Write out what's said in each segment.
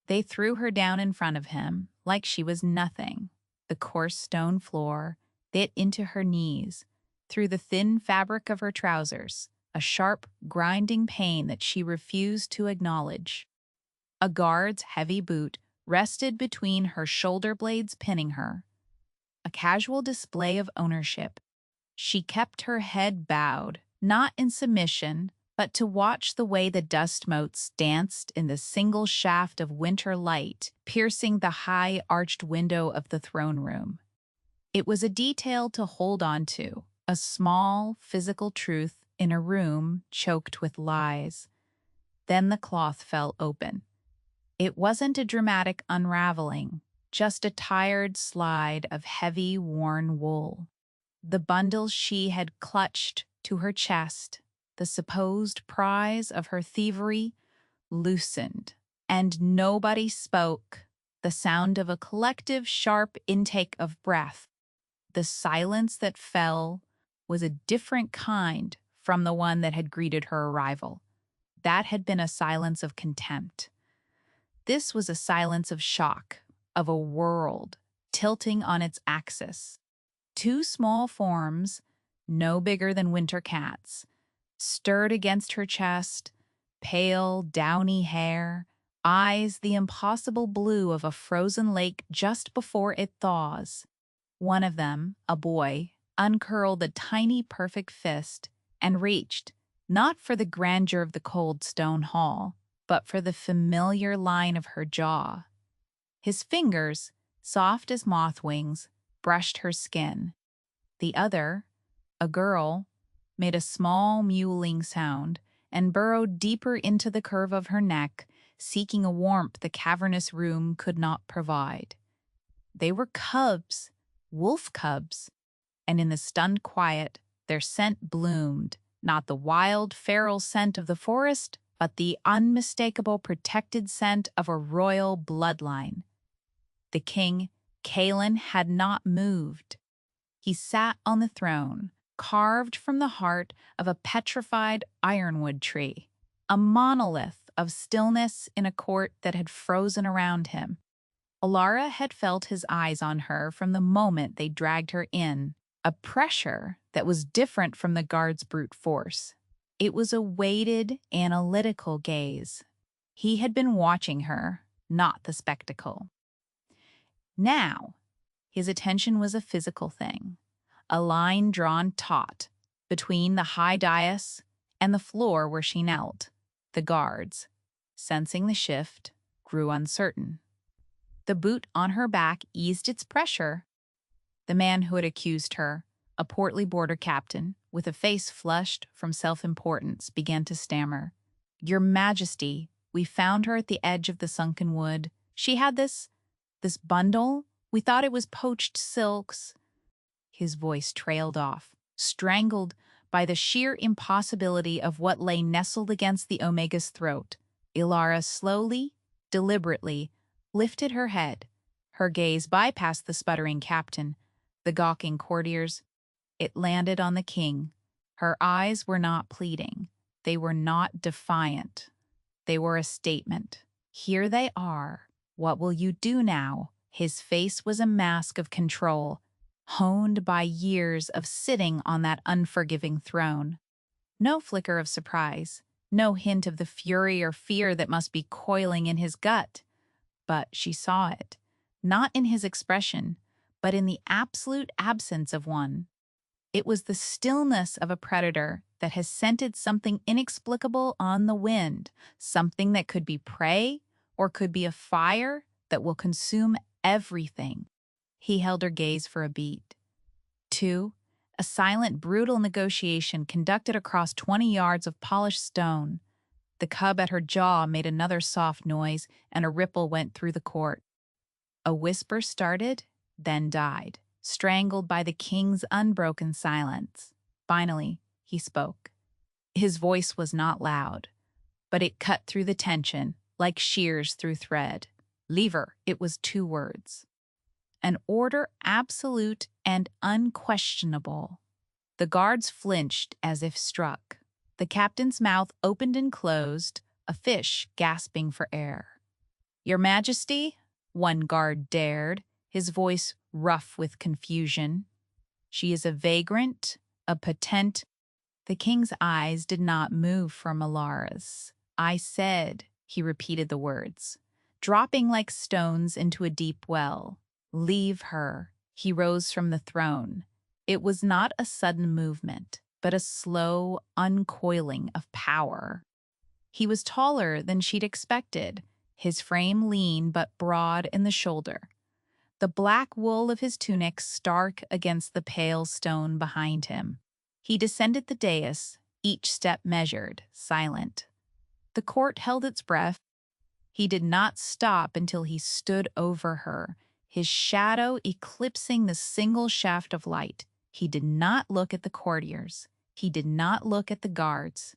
They threw her down in front of him like she was nothing. The coarse stone floor bit into her knees, through the thin fabric of her trousers, a sharp, grinding pain that she refused to acknowledge. A guard's heavy boot rested between her shoulder blades, pinning her. A casual display of ownership. She kept her head bowed, not in submission, but to watch the way the dust motes danced in the single shaft of winter light piercing the high arched window of the throne room. It was a detail to hold on to, a small, physical truth in a room choked with lies. Then the cloth fell open. It wasn't a dramatic unraveling, just a tired slide of heavy, worn wool. The bundles she had clutched to her chest, the supposed prize of her thievery, loosened, and nobody spoke. The sound of a collective, sharp intake of breath. The silence that fell was a different kind from the one that had greeted her arrival. That had been a silence of contempt. This was a silence of shock, of a world tilting on its axis. Two small forms, no bigger than winter cats, stirred against her chest, pale, downy hair, eyes the impossible blue of a frozen lake just before it thaws. One of them, a boy, uncurled a tiny, perfect fist and reached, not for the grandeur of the cold stone hall, but for the familiar line of her jaw. His fingers, soft as moth wings, brushed her skin. The other, a girl, made a small mewling sound and burrowed deeper into the curve of her neck, seeking a warmth the cavernous room could not provide. They were cubs, wolf cubs, and in the stunned quiet, their scent bloomed, not the wild, feral scent of the forest, but the unmistakable protected scent of a royal bloodline. The king, Kalen, had not moved. He sat on the throne, carved from the heart of a petrified ironwood tree, a monolith of stillness in a court that had frozen around him. Alara had felt his eyes on her from the moment they dragged her in, a pressure that was different from the guard's brute force. It was a weighted, analytical gaze. He had been watching her, not the spectacle. Now, his attention was a physical thing, a line drawn taut between the high dais and the floor where she knelt. The guards, sensing the shift, grew uncertain. The boot on her back eased its pressure. The man who had accused her, a portly border captain, with a face flushed from self-importance, began to stammer. "Your Majesty, we found her at the edge of the sunken wood. She had this bundle. We thought it was poached silks." His voice trailed off, strangled by the sheer impossibility of what lay nestled against the Omega's throat. Ilara slowly, deliberately, lifted her head. Her gaze bypassed the sputtering captain, the gawking courtiers. It landed on the king. Her eyes were not pleading. They were not defiant. They were a statement. Here they are. What will you do now? His face was a mask of control, honed by years of sitting on that unforgiving throne. No flicker of surprise, no hint of the fury or fear that must be coiling in his gut. But she saw it, not in his expression, but in the absolute absence of one. It was the stillness of a predator that has scented something inexplicable on the wind, something that could be prey or could be a fire that will consume everything. He held her gaze for a beat. 2. A silent, brutal negotiation conducted across 20 yards of polished stone. The cub at her jaw made another soft noise, and a ripple went through the court. A whisper started, then died, strangled by the king's unbroken silence. Finally, he spoke. His voice was not loud, but it cut through the tension like shears through thread. "Leave her." It was 2 words. An order absolute and unquestionable. The guards flinched as if struck. The captain's mouth opened and closed, a fish gasping for air. "Your Majesty?" one guard dared, his voice rough with confusion. "She is a vagrant, a patent—" The king's eyes did not move from Alara's. "I said," he repeated the words, dropping like stones into a deep well. "Leave her." He rose from the throne. It was not a sudden movement, but a slow uncoiling of power. He was taller than she'd expected, his frame lean but broad in the shoulder. The black wool of his tunic stark against the pale stone behind him. He descended the dais, each step measured, silent. The court held its breath. He did not stop until he stood over her, his shadow eclipsing the single shaft of light. He did not look at the courtiers. He did not look at the guards.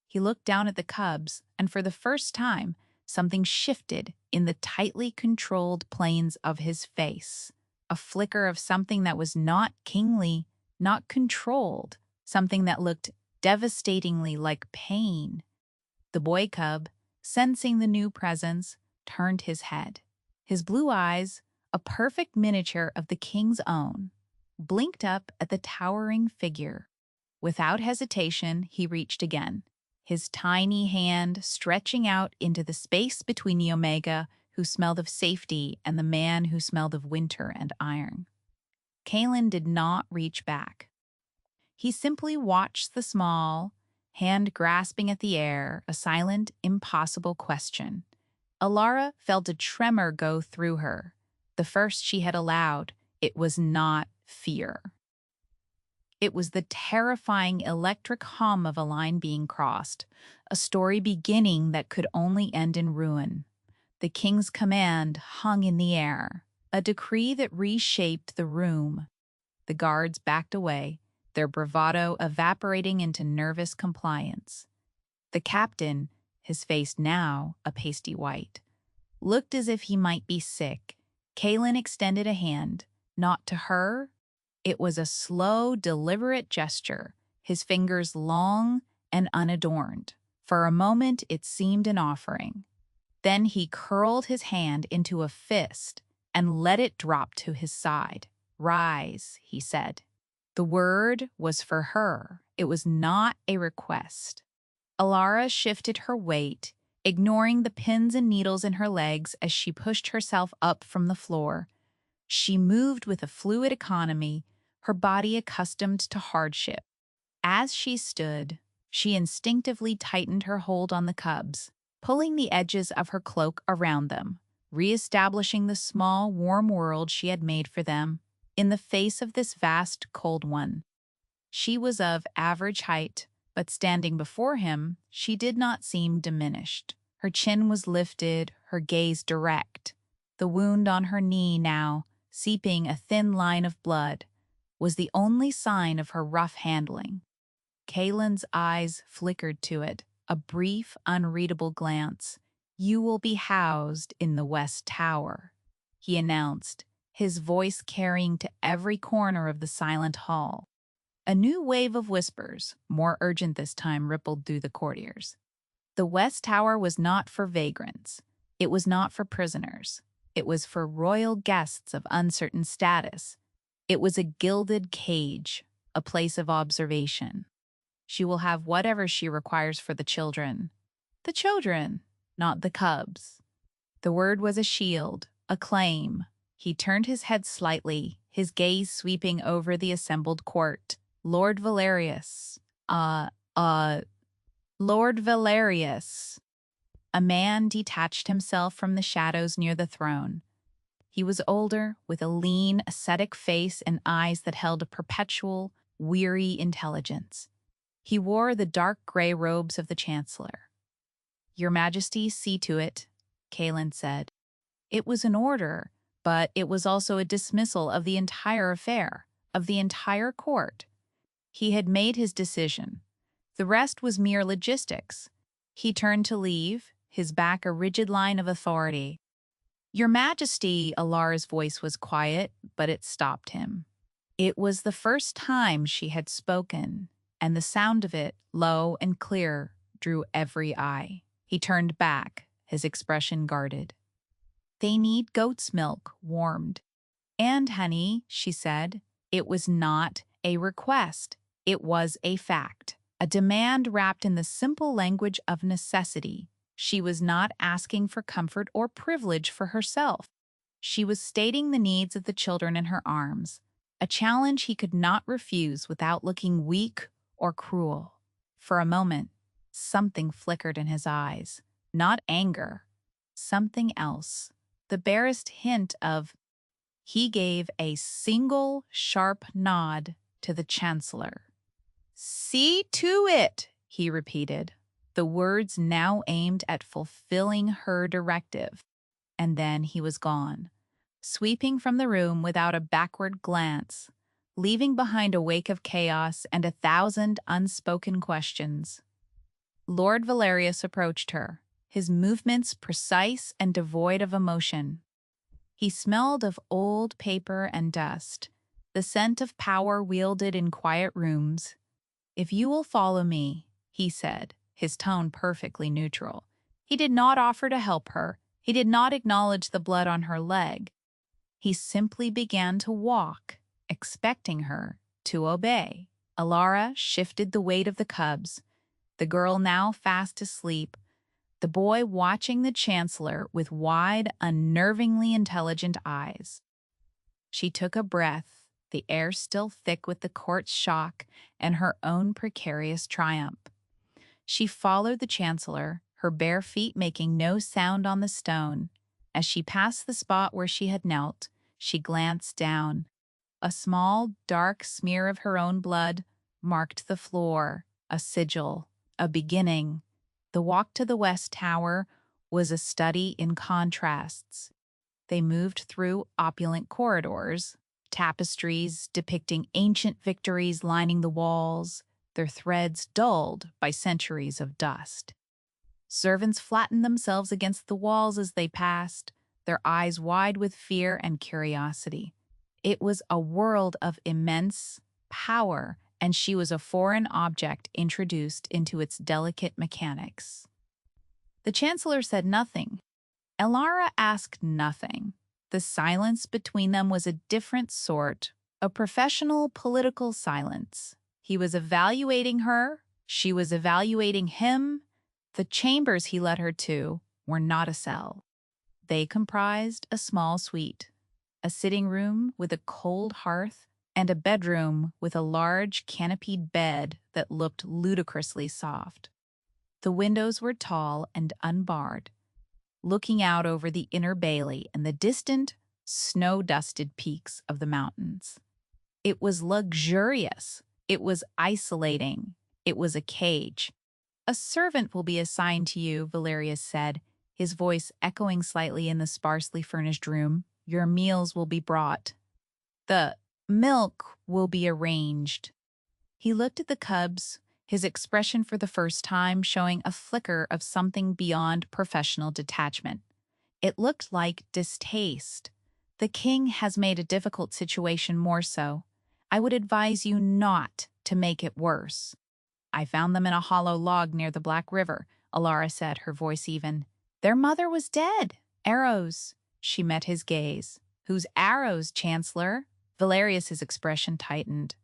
He looked down at the cubs, and for the first time, something shifted in the tightly controlled planes of his face. A flicker of something that was not kingly, not controlled, something that looked devastatingly like pain. The boy cub, sensing the new presence, turned his head. His blue eyes, a perfect miniature of the king's own, blinked up at the towering figure. Without hesitation, he reached again, his tiny hand stretching out into the space between the Omega, who smelled of safety, and the man who smelled of winter and iron. Kalen did not reach back. He simply watched the small, hand grasping at the air, a silent, impossible question. Alara felt a tremor go through her. The first she had allowed, it was not fear. It was the terrifying electric hum of a line being crossed, a story beginning that could only end in ruin. The king's command hung in the air, a decree that reshaped the room. The guards backed away, their bravado evaporating into nervous compliance. The captain, his face now a pasty white, looked as if he might be sick. Kalen extended a hand, not to her. It was a slow, deliberate gesture, his fingers long and unadorned. For a moment, it seemed an offering. Then he curled his hand into a fist and let it drop to his side. "Rise," he said. The word was for her. It was not a request. Alara shifted her weight, ignoring the pins and needles in her legs as she pushed herself up from the floor. She moved with a fluid economy, her body accustomed to hardship. As she stood, she instinctively tightened her hold on the cubs, pulling the edges of her cloak around them, reestablishing the small, warm world she had made for them in the face of this vast, cold one. She was of average height, but standing before him, she did not seem diminished. Her chin was lifted, her gaze direct. The wound on her knee now, seeping a thin line of blood, was the only sign of her rough handling. Kalen's eyes flickered to it, a brief, unreadable glance. "You will be housed in the West Tower," he announced, his voice carrying to every corner of the silent hall. A new wave of whispers, more urgent this time, rippled through the courtiers. The West Tower was not for vagrants. It was not for prisoners. It was for royal guests of uncertain status. It was a gilded cage, a place of observation. She will have whatever she requires for the children. The children, not the cubs. The word was a shield, a claim. He turned his head slightly, his gaze sweeping over the assembled court. Lord Valerius. Lord Valerius. A man detached himself from the shadows near the throne. He was older, with a lean, ascetic face and eyes that held a perpetual, weary intelligence. He wore the dark gray robes of the chancellor. "Your Majesty, see to it," Kalen said. It was an order, but it was also a dismissal of the entire affair, of the entire court. He had made his decision. The rest was mere logistics. He turned to leave, his back a rigid line of authority. "Your Majesty," Alara's voice was quiet, but it stopped him. It was the first time she had spoken, and the sound of it, low and clear, drew every eye. He turned back, his expression guarded. They need goat's milk warmed. And, honey, she said, it was not a request. It was a fact. A demand wrapped in the simple language of necessity. She was not asking for comfort or privilege for herself. She was stating the needs of the children in her arms, a challenge he could not refuse without looking weak or cruel. For a moment, something flickered in his eyes. Not anger. Something else. The barest hint of. He gave a single sharp nod to the Chancellor. "See to it," he repeated, the words now aimed at fulfilling her directive. And then he was gone, sweeping from the room without a backward glance, leaving behind a wake of chaos and 1,000 unspoken questions. Lord Valerius approached her, his movements precise and devoid of emotion. He smelled of old paper and dust, the scent of power wielded in quiet rooms. "If you will follow me," he said, his tone perfectly neutral. He did not offer to help her. He did not acknowledge the blood on her leg. He simply began to walk, expecting her to obey. Alara shifted the weight of the cubs, the girl now fast asleep, the boy watching the Chancellor with wide, unnervingly intelligent eyes. She took a breath, the air still thick with the court's shock and her own precarious triumph. She followed the Chancellor, her bare feet making no sound on the stone. As she passed the spot where she had knelt, she glanced down. A small, dark smear of her own blood marked the floor, a sigil, a beginning. The walk to the West Tower was a study in contrasts. They moved through opulent corridors, tapestries depicting ancient victories lining the walls, their threads dulled by centuries of dust. Servants flattened themselves against the walls as they passed, their eyes wide with fear and curiosity. It was a world of immense power, and she was a foreign object introduced into its delicate mechanics. The Chancellor said nothing. Alara asked nothing. The silence between them was a different sort, a professional political silence. He was evaluating her, she was evaluating him. The chambers he led her to were not a cell. They comprised a small suite, a sitting room with a cold hearth, and a bedroom with a large canopied bed that looked ludicrously soft. The windows were tall and unbarred, looking out over the inner bailey and the distant, snow-dusted peaks of the mountains. It was luxurious. It was isolating. It was a cage. "A servant will be assigned to you," Valerius said, his voice echoing slightly in the sparsely furnished room. "Your meals will be brought. The milk will be arranged." He looked at the cubs, his expression for the first time showing a flicker of something beyond professional detachment. It looked like distaste. "The king has made a difficult situation more so. I would advise you not to make it worse." "I found them in a hollow log near the Black River," Alara said, her voice even. "Their mother was dead. Arrows." She met his gaze. "Whose arrows, Chancellor?" Valerius's expression tightened.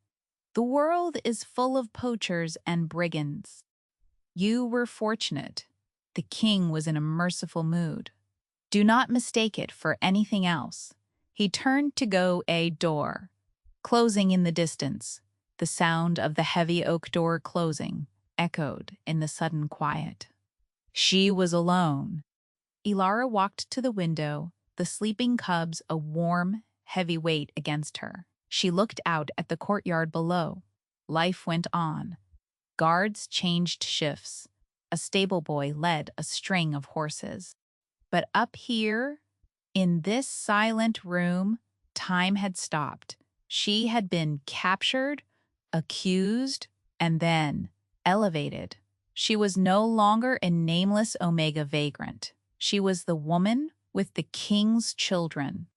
"The world is full of poachers and brigands. You were fortunate." The king was in a merciful mood. "Do not mistake it for anything else." He turned to go a door, closing in the distance. The sound of the heavy oak door closing echoed in the sudden quiet. She was alone. Ilara walked to the window, the sleeping cubs a warm, heavy weight against her. She looked out at the courtyard below. Life went on. Guards changed shifts. A stable boy led a string of horses. But up here, in this silent room, time had stopped. She had been captured, accused, and then elevated. She was no longer a nameless Omega vagrant. She was the woman with the king's children.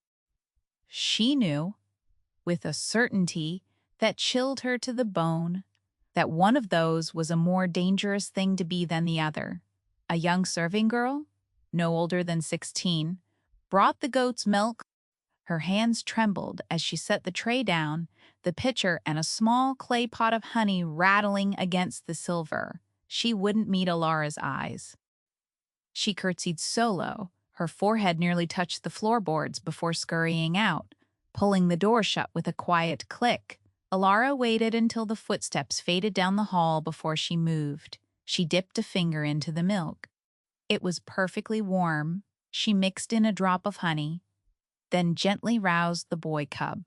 She knew, with a certainty that chilled her to the bone, that one of those was a more dangerous thing to be than the other. A young serving girl, no older than 16, brought the goat's milk. Her hands trembled as she set the tray down, the pitcher and a small clay pot of honey rattling against the silver. She wouldn't meet Alara's eyes. She curtsied so low, her forehead nearly touched the floorboards before scurrying out, pulling the door shut with a quiet click. Alara waited until the footsteps faded down the hall before she moved. She dipped a finger into the milk. It was perfectly warm. She mixed in a drop of honey, then gently roused the boy cub.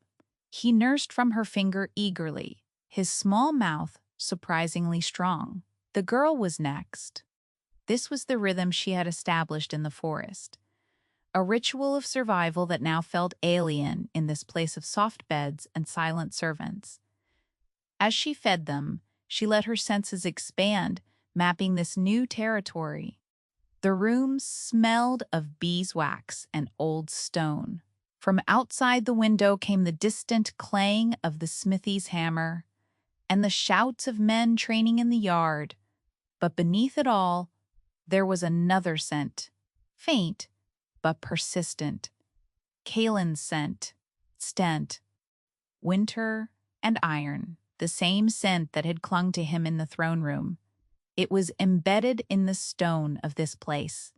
He nursed from her finger eagerly, his small mouth surprisingly strong. The girl was next. This was the rhythm she had established in the forest, a ritual of survival that now felt alien in this place of soft beds and silent servants. As she fed them, she let her senses expand, mapping this new territory. The room smelled of beeswax and old stone. From outside the window came the distant clang of the smithy's hammer and the shouts of men training in the yard. But beneath it all, there was another scent, faint but persistent. Kalen's scent, stent, winter and iron, the same scent that had clung to him in the throne room. It was embedded in the stone of this place,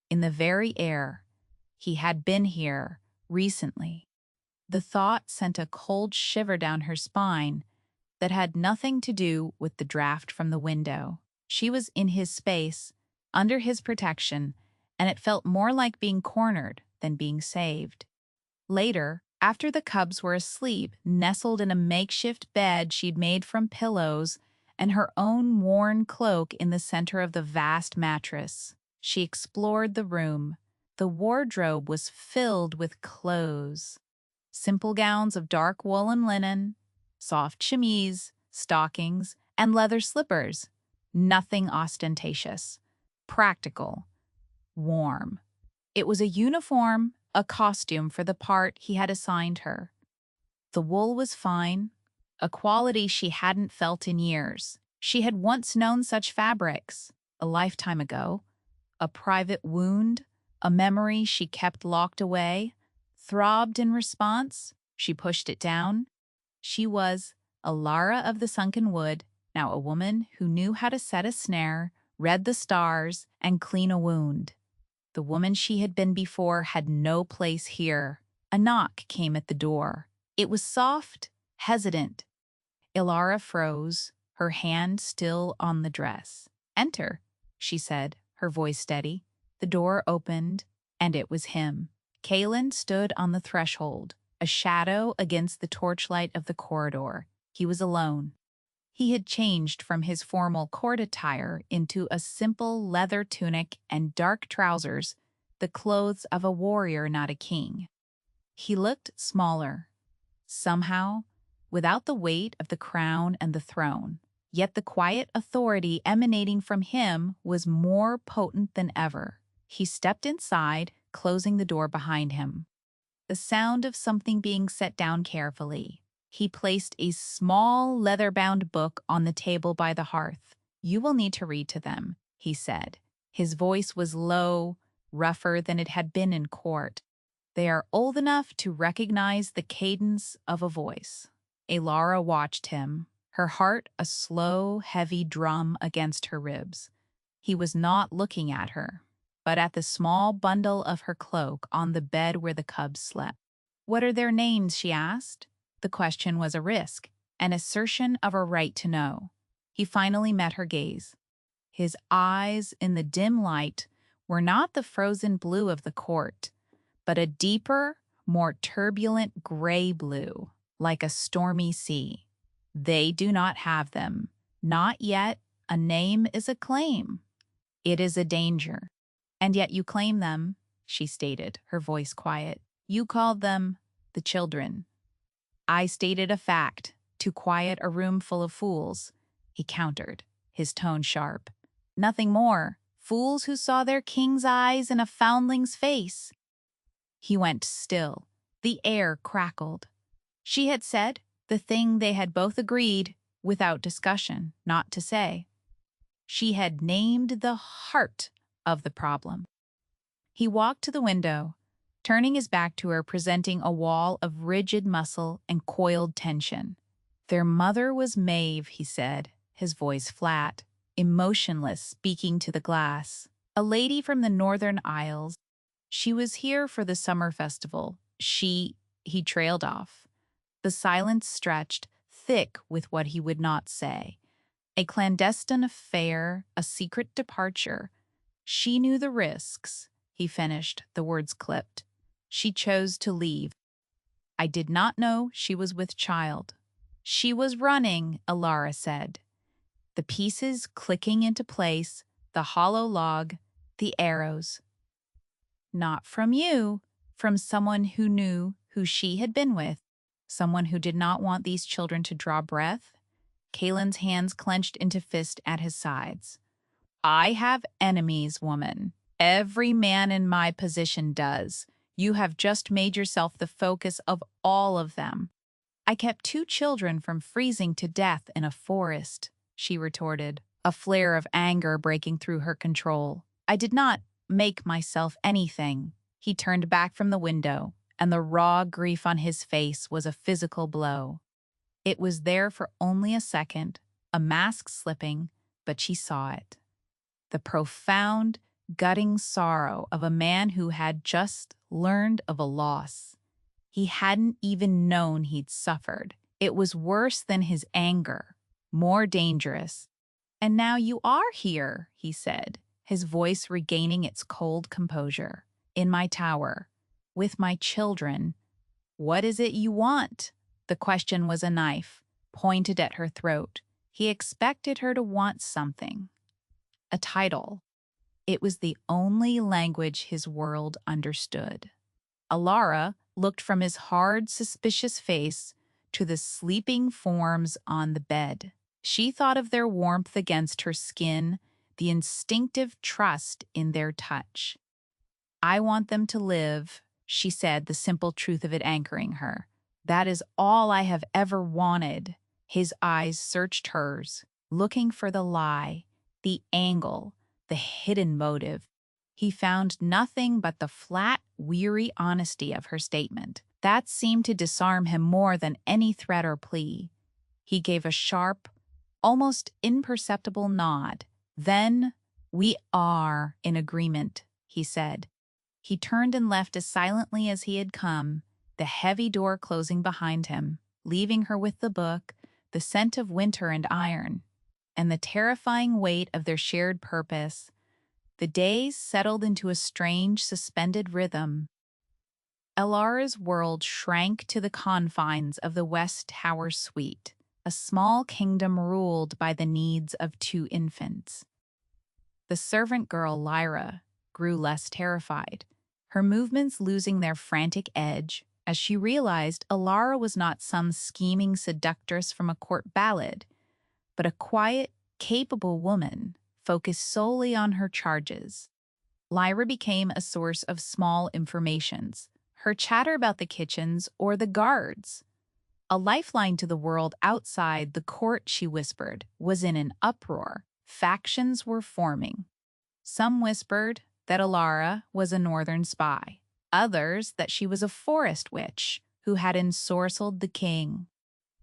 in the very air. He had been here recently. The thought sent a cold shiver down her spine that had nothing to do with the draft from the window. She was in his space, under his protection, and it felt more like being cornered than being saved. Later, after the cubs were asleep, nestled in a makeshift bed she'd made from pillows and her own worn cloak in the center of the vast mattress, she explored the room. The wardrobe was filled with clothes. Simple gowns of dark woolen linen, soft chemise, stockings, and leather slippers. Nothing ostentatious. Practical. Warm. It was a uniform, a costume for the part he had assigned her. The wool was fine, a quality she hadn't felt in years. She had once known such fabrics, a lifetime ago. A private wound, a memory she kept locked away, throbbed in response. She pushed it down. She was Alara of the Sunken Wood, now a woman who knew how to set a snare, read the stars, and clean a wound. The woman she had been before had no place here. A knock came at the door. It was soft, hesitant. Ilara froze, her hand still on the dress. "Enter," she said, her voice steady. The door opened, and it was him. Kalen stood on the threshold, a shadow against the torchlight of the corridor. He was alone. He had changed from his formal court attire into a simple leather tunic and dark trousers, the clothes of a warrior, not a king. He looked smaller, somehow, without the weight of the crown and the throne. Yet the quiet authority emanating from him was more potent than ever. He stepped inside, closing the door behind him. The sound of something being set down carefully. He placed a small leather-bound book on the table by the hearth. "You will need to read to them," he said. His voice was low, rougher than it had been in court. "They are old enough to recognize the cadence of a voice." Alara watched him, her heart a slow, heavy drum against her ribs. He was not looking at her, but at the small bundle of her cloak on the bed where the cubs slept. "What are their names?" she asked. The question was a risk, an assertion of a right to know. He finally met her gaze. His eyes, in the dim light, were not the frozen blue of the court, but a deeper, more turbulent gray blue, like a stormy sea. "They do not have them. Not yet. A name is a claim. It is a danger. And yet you claim them," she stated, her voice quiet. "You called them the children." "I stated a fact, to quiet a room full of fools," he countered, his tone sharp. "Nothing more. Fools who saw their king's eyes in a foundling's face." He went still. The air crackled. She had said the thing they had both agreed, without discussion, not to say. She had named the heart of the problem. He walked to the window. turning his back to her, presenting a wall of rigid muscle and coiled tension. Their mother was Maeve, he said, his voice flat, emotionless, speaking to the glass. A lady from the Northern Isles. She was here for the summer festival. He trailed off. The silence stretched, thick with what he would not say. A clandestine affair, a secret departure. She knew the risks, he finished, the words clipped. She chose to leave. I did not know she was with child. She was running, Alara said. The pieces clicking into place, the hollow log, the arrows. Not from you, from someone who knew who she had been with, someone who did not want these children to draw breath. Kalen's hands clenched into fist at his sides. I have enemies, woman. Every man in my position does. You have just made yourself the focus of all of them. I kept 2 children from freezing to death in a forest, she retorted, a flare of anger breaking through her control. I did not make myself anything. He turned back from the window, and the raw grief on his face was a physical blow. It was there for only a second, a mask slipping, but she saw it. The profound, gutting sorrow of a man who had just learned of a loss. He hadn't even known he'd suffered. It was worse than his anger, more dangerous. And now you are here, he said, his voice regaining its cold composure. In my tower, with my children. What is it you want? The question was a knife, pointed at her throat. He expected her to want something. A title. It was the only language his world understood. Alara looked from his hard, suspicious face to the sleeping forms on the bed. She thought of their warmth against her skin, the instinctive trust in their touch. I want them to live, she said, the simple truth of it anchoring her. That is all I have ever wanted. His eyes searched hers, looking for the lie, the angle, the hidden motive. He found nothing but the flat, weary honesty of her statement. That seemed to disarm him more than any threat or plea. He gave a sharp, almost imperceptible nod. Then, we are in agreement, he said. He turned and left as silently as he had come, the heavy door closing behind him, leaving her with the book, the scent of winter and iron, and the terrifying weight of their shared purpose. The days settled into a strange, suspended rhythm. Alara's world shrank to the confines of the West Tower suite, a small kingdom ruled by the needs of 2 infants. The servant girl, Lyra, grew less terrified, her movements losing their frantic edge as she realized Alara was not some scheming seductress from a court ballad, but a quiet, capable woman focused solely on her charges. Lyra became a source of small informations, her chatter about the kitchens or the guards. A lifeline to the world outside the court, she whispered, was in an uproar. Factions were forming. Some whispered that Alara was a northern spy, others that she was a forest witch who had ensorcelled the king.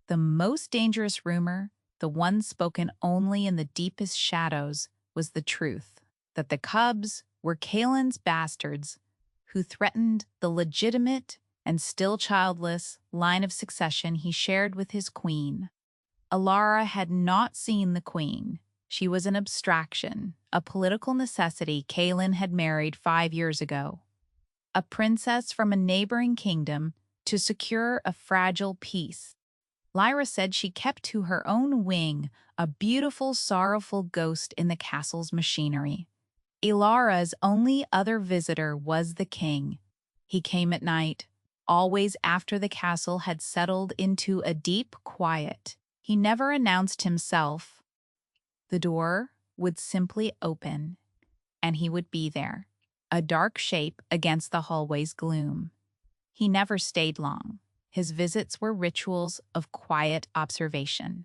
The most dangerous rumor, the one spoken only in the deepest shadows, was the truth, that the cubs were Kalen's bastards who threatened the legitimate and still childless line of succession he shared with his queen. Alara had not seen the queen. She was an abstraction, a political necessity Kalen had married 5 years ago. A princess from a neighboring kingdom to secure a fragile peace. Lyra said she kept to her own wing, a beautiful, sorrowful ghost in the castle's machinery. Ilara's only other visitor was the king. He came at night, always after the castle had settled into a deep quiet. He never announced himself. The door would simply open, and he would be there, a dark shape against the hallway's gloom. He never stayed long. His visits were rituals of quiet observation.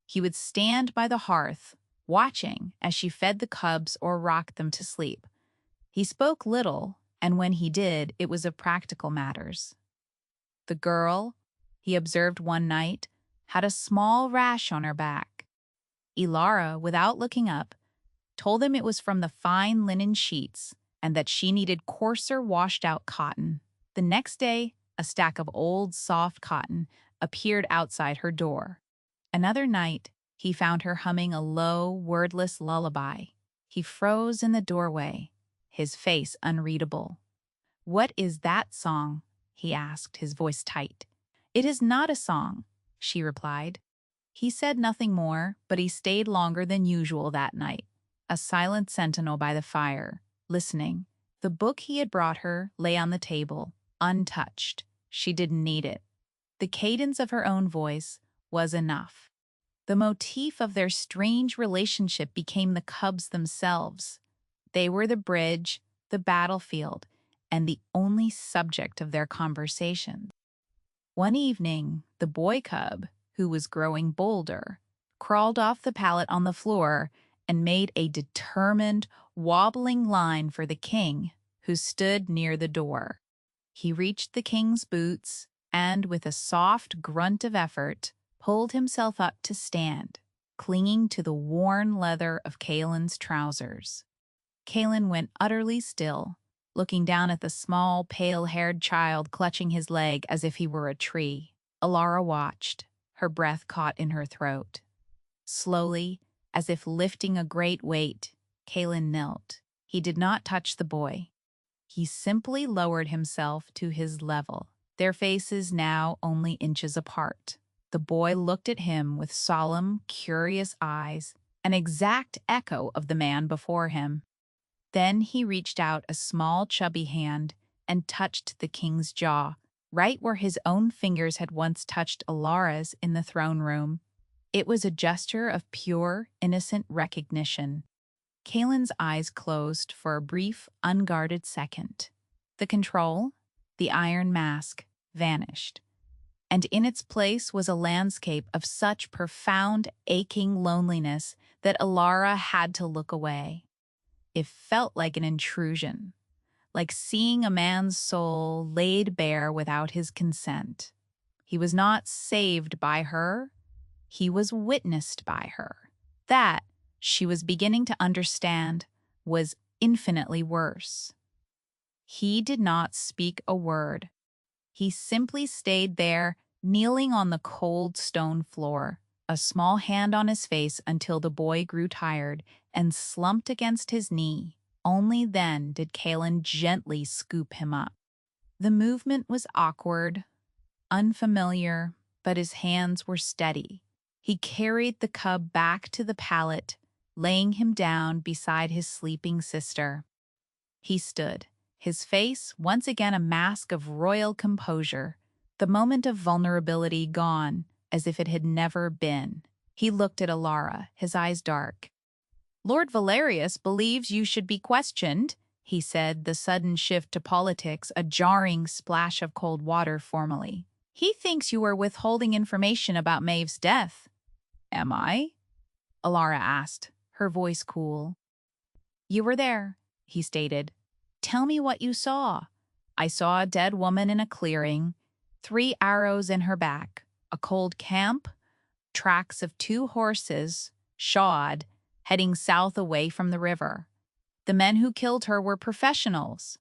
He would stand by the hearth, watching as she fed the cubs or rocked them to sleep. He spoke little, and when he did, it was of practical matters. The girl, he observed one night, had a small rash on her back. Ilara, without looking up, told him it was from the fine linen sheets and that she needed coarser washed-out cotton. The next day, a stack of old, soft cotton appeared outside her door. Another night, he found her humming a low, wordless lullaby. He froze in the doorway, his face unreadable. "What is that song?" he asked, his voice tight. "It is not a song," she replied. He said nothing more, but he stayed longer than usual that night, a silent sentinel by the fire, listening. The book he had brought her lay on the table, untouched. She didn't need it. The cadence of her own voice was enough. The motif of their strange relationship became the cubs themselves. They were the bridge, the battlefield, and the only subject of their conversation. One evening, the boy cub, who was growing bolder, crawled off the pallet on the floor and made a determined, wobbling line for the king, who stood near the door. He reached the king's boots and, with a soft grunt of effort, pulled himself up to stand, clinging to the worn leather of Kalen's trousers. Kalen went utterly still, looking down at the small, pale-haired child clutching his leg as if he were a tree. Ilara watched, her breath caught in her throat. Slowly, as if lifting a great weight, Kalen knelt. He did not touch the boy. He simply lowered himself to his level, their faces now only inches apart. The boy looked at him with solemn, curious eyes, an exact echo of the man before him. Then he reached out a small, chubby hand and touched the king's jaw, right where his own fingers had once touched Ilara's in the throne room. It was a gesture of pure, innocent recognition. Kalen's eyes closed for a brief, unguarded second. The control, the iron mask, vanished, and in its place was a landscape of such profound, aching loneliness that Ilara had to look away. It felt like an intrusion, like seeing a man's soul laid bare without his consent. He was not saved by her, he was witnessed by her. That, she was beginning to understand, was infinitely worse. He did not speak a word. He simply stayed there, kneeling on the cold stone floor, a small hand on his face until the boy grew tired and slumped against his knee. Only then did Kalen gently scoop him up. The movement was awkward, unfamiliar, but his hands were steady. He carried the cub back to the pallet, laying him down beside his sleeping sister. He stood, his face once again a mask of royal composure, the moment of vulnerability gone, as if it had never been. He looked at Ilara, his eyes dark. "Lord Valerius believes you should be questioned," he said, the sudden shift to politics a jarring splash of cold water formally. "He thinks you are withholding information about Maeve's death." "Am I?" Ilara asked, her voice cool. "You were there," he stated. "Tell me what you saw." "I saw a dead woman in a clearing, 3 arrows in her back, a cold camp, tracks of 2 horses, shod, heading south away from the river. The men who killed her were professionals.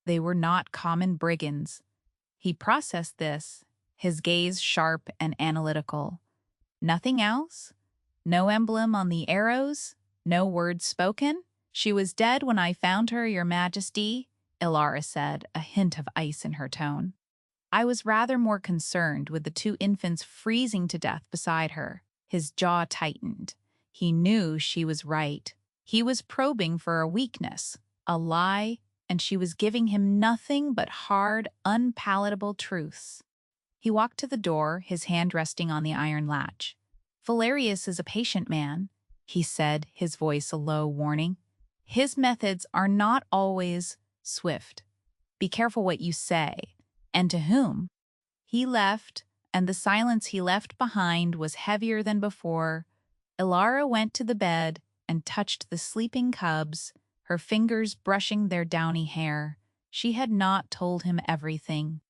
They were not common brigands." He processed this, his gaze sharp and analytical. "Nothing else? No emblem on the arrows? No words spoken?" "She was dead when I found her, Your Majesty," Ilara said, a hint of ice in her tone. "I was rather more concerned with the 2 infants freezing to death beside her." His jaw tightened. He knew she was right. He was probing for a weakness, a lie, and she was giving him nothing but hard, unpalatable truths. He walked to the door, his hand resting on the iron latch. "Valerius is a patient man," he said, his voice a low warning. "His methods are not always swift. Be careful what you say, and to whom." He left, and the silence he left behind was heavier than before. Ilara went to the bed and touched the sleeping cubs, her fingers brushing their downy hair. She had not told him everything.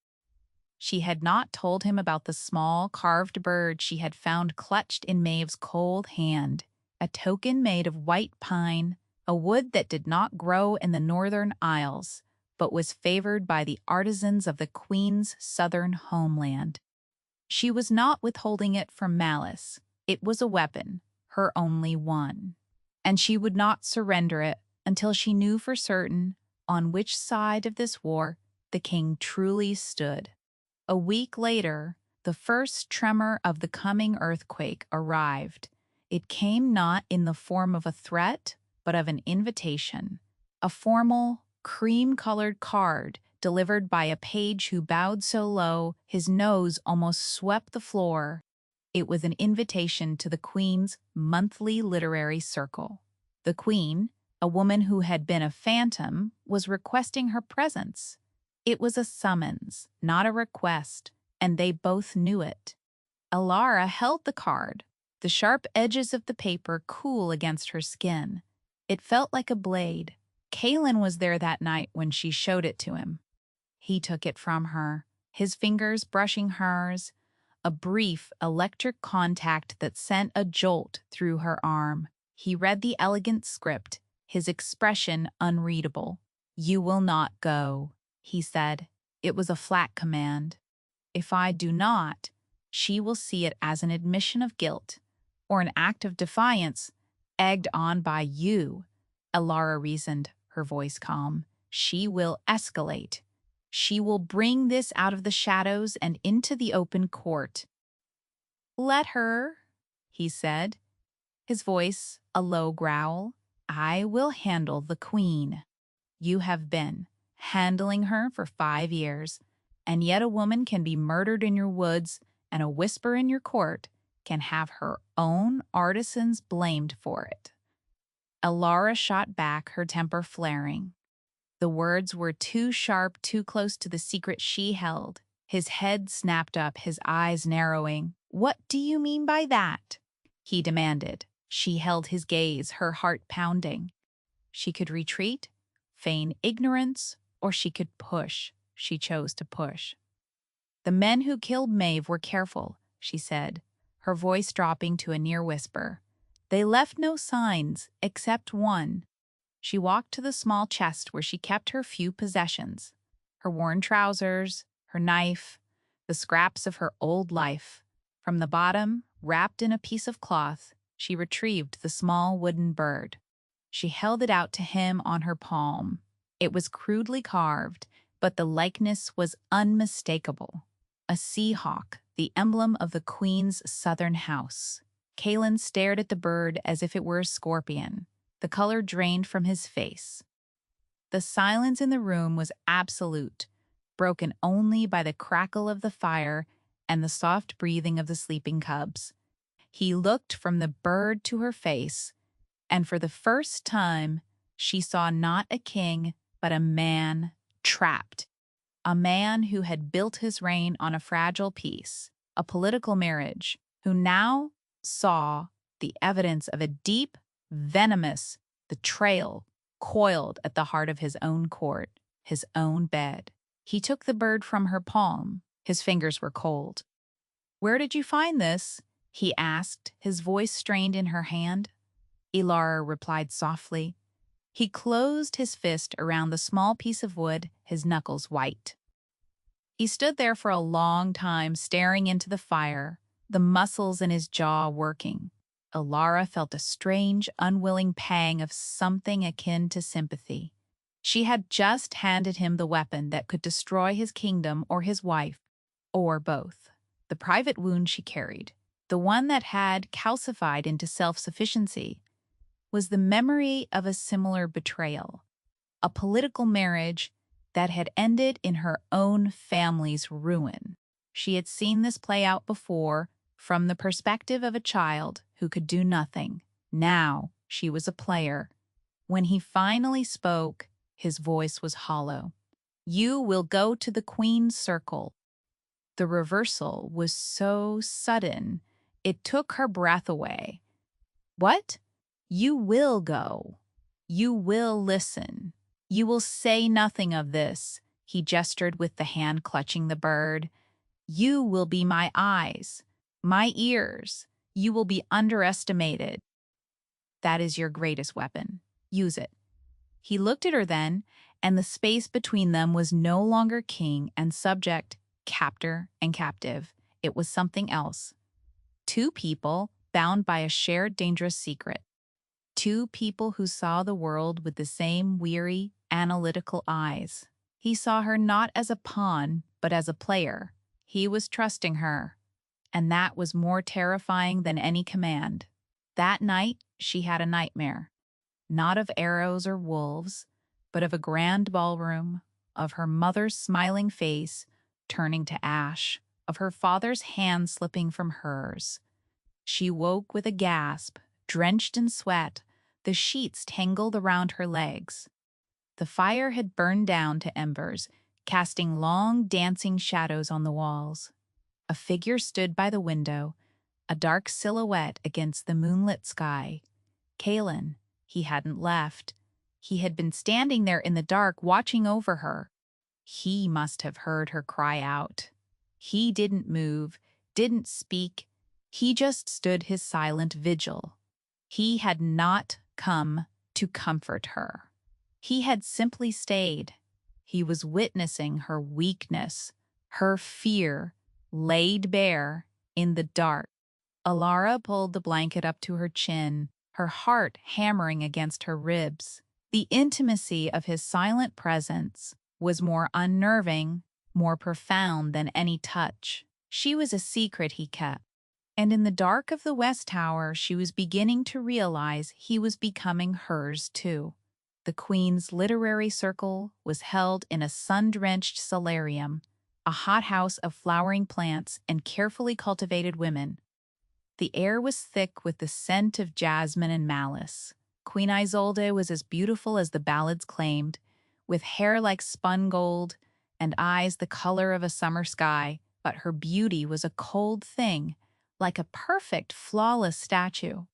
She had not told him about the small carved bird she had found clutched in Maeve's cold hand, a token made of white pine, a wood that did not grow in the northern isles, but was favored by the artisans of the Queen's southern homeland. She was not withholding it from malice. It was a weapon, her only one. And she would not surrender it until she knew for certain on which side of this war the king truly stood. A week later, the first tremor of the coming earthquake arrived. It came not in the form of a threat, but of an invitation, a formal, cream-colored card delivered by a page who bowed so low his nose almost swept the floor. It was an invitation to the Queen's monthly literary circle. The Queen, a woman who had been a phantom, was requesting her presence. It was a summons, not a request, and they both knew it. Alara held the card, the sharp edges of the paper cool against her skin. It felt like a blade. Kalen was there that night when she showed it to him. He took it from her, his fingers brushing hers, a brief electric contact that sent a jolt through her arm. He read the elegant script, his expression unreadable. "You will not go," he said. It was a flat command. "If I do not, she will see it as an admission of guilt, or an act of defiance, egged on by you," Alara reasoned, her voice calm. "She will escalate. She will bring this out of the shadows and into the open court." "Let her," he said, his voice a low growl. "I will handle the Queen. You have been handling her for 5 years, and yet a woman can be murdered in your woods, and a whisper in your court can have her own artisans blamed for it." Alara shot back, her temper flaring. The words were too sharp, too close to the secret she held. His head snapped up, his eyes narrowing. "What do you mean by that?" he demanded. She held his gaze, her heart pounding. She could retreat, feign ignorance, or she could push. She chose to push. "The men who killed Maeve were careful," she said, her voice dropping to a near whisper. "They left no signs, except one." She walked to the small chest where she kept her few possessions, her worn trousers, her knife, the scraps of her old life. From the bottom, wrapped in a piece of cloth, she retrieved the small wooden bird. She held it out to him on her palm. It was crudely carved, but the likeness was unmistakable. A sea hawk, the emblem of the Queen's southern house. Kalen stared at the bird as if it were a scorpion. The color drained from his face. The silence in the room was absolute, broken only by the crackle of the fire and the soft breathing of the sleeping cubs. He looked from the bird to her face, and for the first time, she saw not a king, but a man trapped. A man who had built his reign on a fragile peace, a political marriage, who now saw the evidence of a deep, venomous betrayal coiled at the heart of his own court, his own bed. He took the bird from her palm. His fingers were cold. "Where did you find this?" he asked, his voice strained in her hand. Alara replied softly. He closed his fist around the small piece of wood, his knuckles white. He stood there for a long time, staring into the fire, the muscles in his jaw working. Alara felt a strange, unwilling pang of something akin to sympathy. She had just handed him the weapon that could destroy his kingdom or his wife, or both. The private wound she carried, the one that had calcified into self-sufficiency, was the memory of a similar betrayal, a political marriage that had ended in her own family's ruin. She had seen this play out before from the perspective of a child who could do nothing. Now she was a player. When he finally spoke, his voice was hollow. "You will go to the Queen's circle." The reversal was so sudden, it took her breath away. "What? You will go. You will listen. You will say nothing of this. He gestured with the hand clutching the bird. You will be my eyes, my ears. You will be underestimated. That is your greatest weapon. Use it. He looked at her then, and the space between them was no longer king and subject, captor and captive. It was something else. Two people bound by a shared dangerous secret. Two people who saw the world with the same weary, analytical eyes. He saw her not as a pawn, but as a player. He was trusting her, and that was more terrifying than any command. That night, she had a nightmare. Not of arrows or wolves, but of a grand ballroom, of her mother's smiling face turning to ash, of her father's hand slipping from hers. She woke with a gasp, drenched in sweat, the sheets tangled around her legs. The fire had burned down to embers, casting long, dancing shadows on the walls. A figure stood by the window, a dark silhouette against the moonlit sky. Kalen. He hadn't left. He had been standing there in the dark, watching over her. He must have heard her cry out. He didn't move, didn't speak. He just stood his silent vigil. He had not come to comfort her. He had simply stayed. He was witnessing her weakness, her fear, laid bare in the dark. Alara pulled the blanket up to her chin, her heart hammering against her ribs. The intimacy of his silent presence was more unnerving, more profound than any touch. She was a secret he kept. And in the dark of the West Tower, she was beginning to realize he was becoming hers too. The Queen's literary circle was held in a sun-drenched solarium, a hothouse of flowering plants and carefully cultivated women. The air was thick with the scent of jasmine and malice. Queen Isolde was as beautiful as the ballads claimed, with hair like spun gold and eyes the color of a summer sky, but her beauty was a cold thing, like a perfect, flawless statue.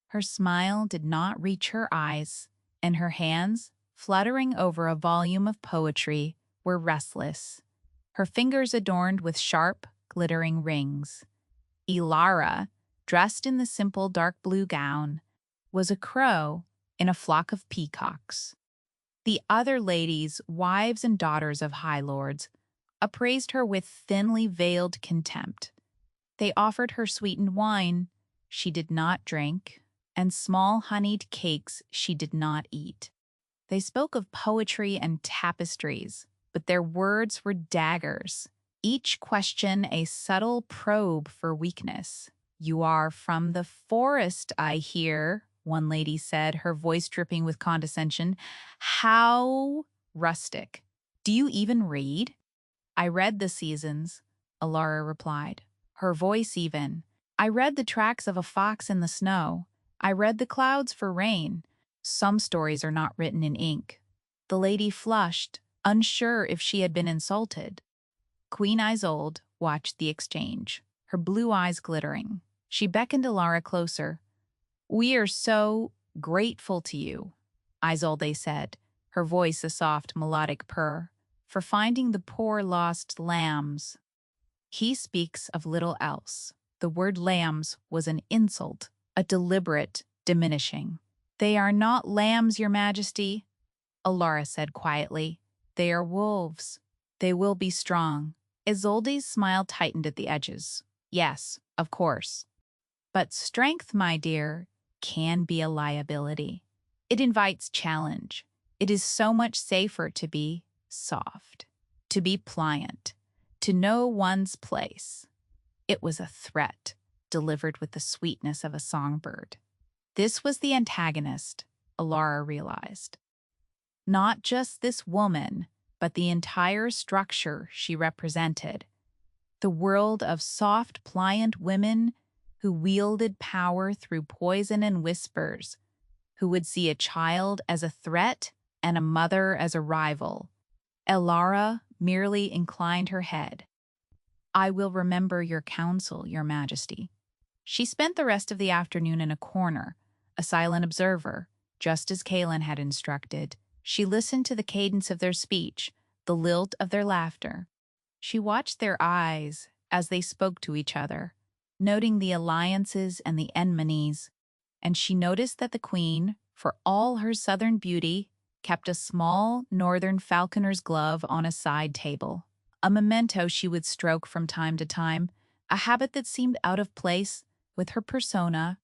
Her smile did not reach her eyes, and her hands, fluttering over a volume of poetry, were restless, her fingers adorned with sharp, glittering rings. Ilara, dressed in the simple dark blue gown, was a crow in a flock of peacocks. The other ladies, wives and daughters of high lords, appraised her with thinly veiled contempt. They offered her sweetened wine she did not drink, and small honeyed cakes she did not eat. They spoke of poetry and tapestries, but their words were daggers, each question a subtle probe for weakness. "You are from the forest, I hear," one lady said, her voice dripping with condescension. "How rustic. Do you even read?" "I read the seasons," Alara replied, her voice even. "I read the tracks of a fox in the snow. I read the clouds for rain. Some stories are not written in ink." The lady flushed, unsure if she had been insulted. Queen Isolde watched the exchange, her blue eyes glittering. She beckoned Alara closer. "We are so grateful to you," Isolde said, her voice a soft melodic purr, "for finding the poor lost lambs." He speaks of little else. The word lambs was an insult, a deliberate diminishing. "They are not lambs, your majesty," Alara said quietly. "They are wolves. They will be strong." Isolde's smile tightened at the edges. "Yes, of course. But strength, my dear, can be a liability. It invites challenge. It is so much safer to be soft, to be pliant, to know one's place." It was a threat, delivered with the sweetness of a songbird. This was the antagonist, Alara realized. Not just this woman, but the entire structure she represented. The world of soft, pliant women who wielded power through poison and whispers, who would see a child as a threat and a mother as a rival. Alara merely inclined her head. "I will remember your counsel, your majesty." She spent the rest of the afternoon in a corner, a silent observer, just as Kalen had instructed. She listened to the cadence of their speech, the lilt of their laughter. She watched their eyes as they spoke to each other, noting the alliances and the enmities, and she noticed that the queen, for all her southern beauty, kept a small northern falconer's glove on a side table, a memento she would stroke from time to time, a habit that seemed out of place with her persona.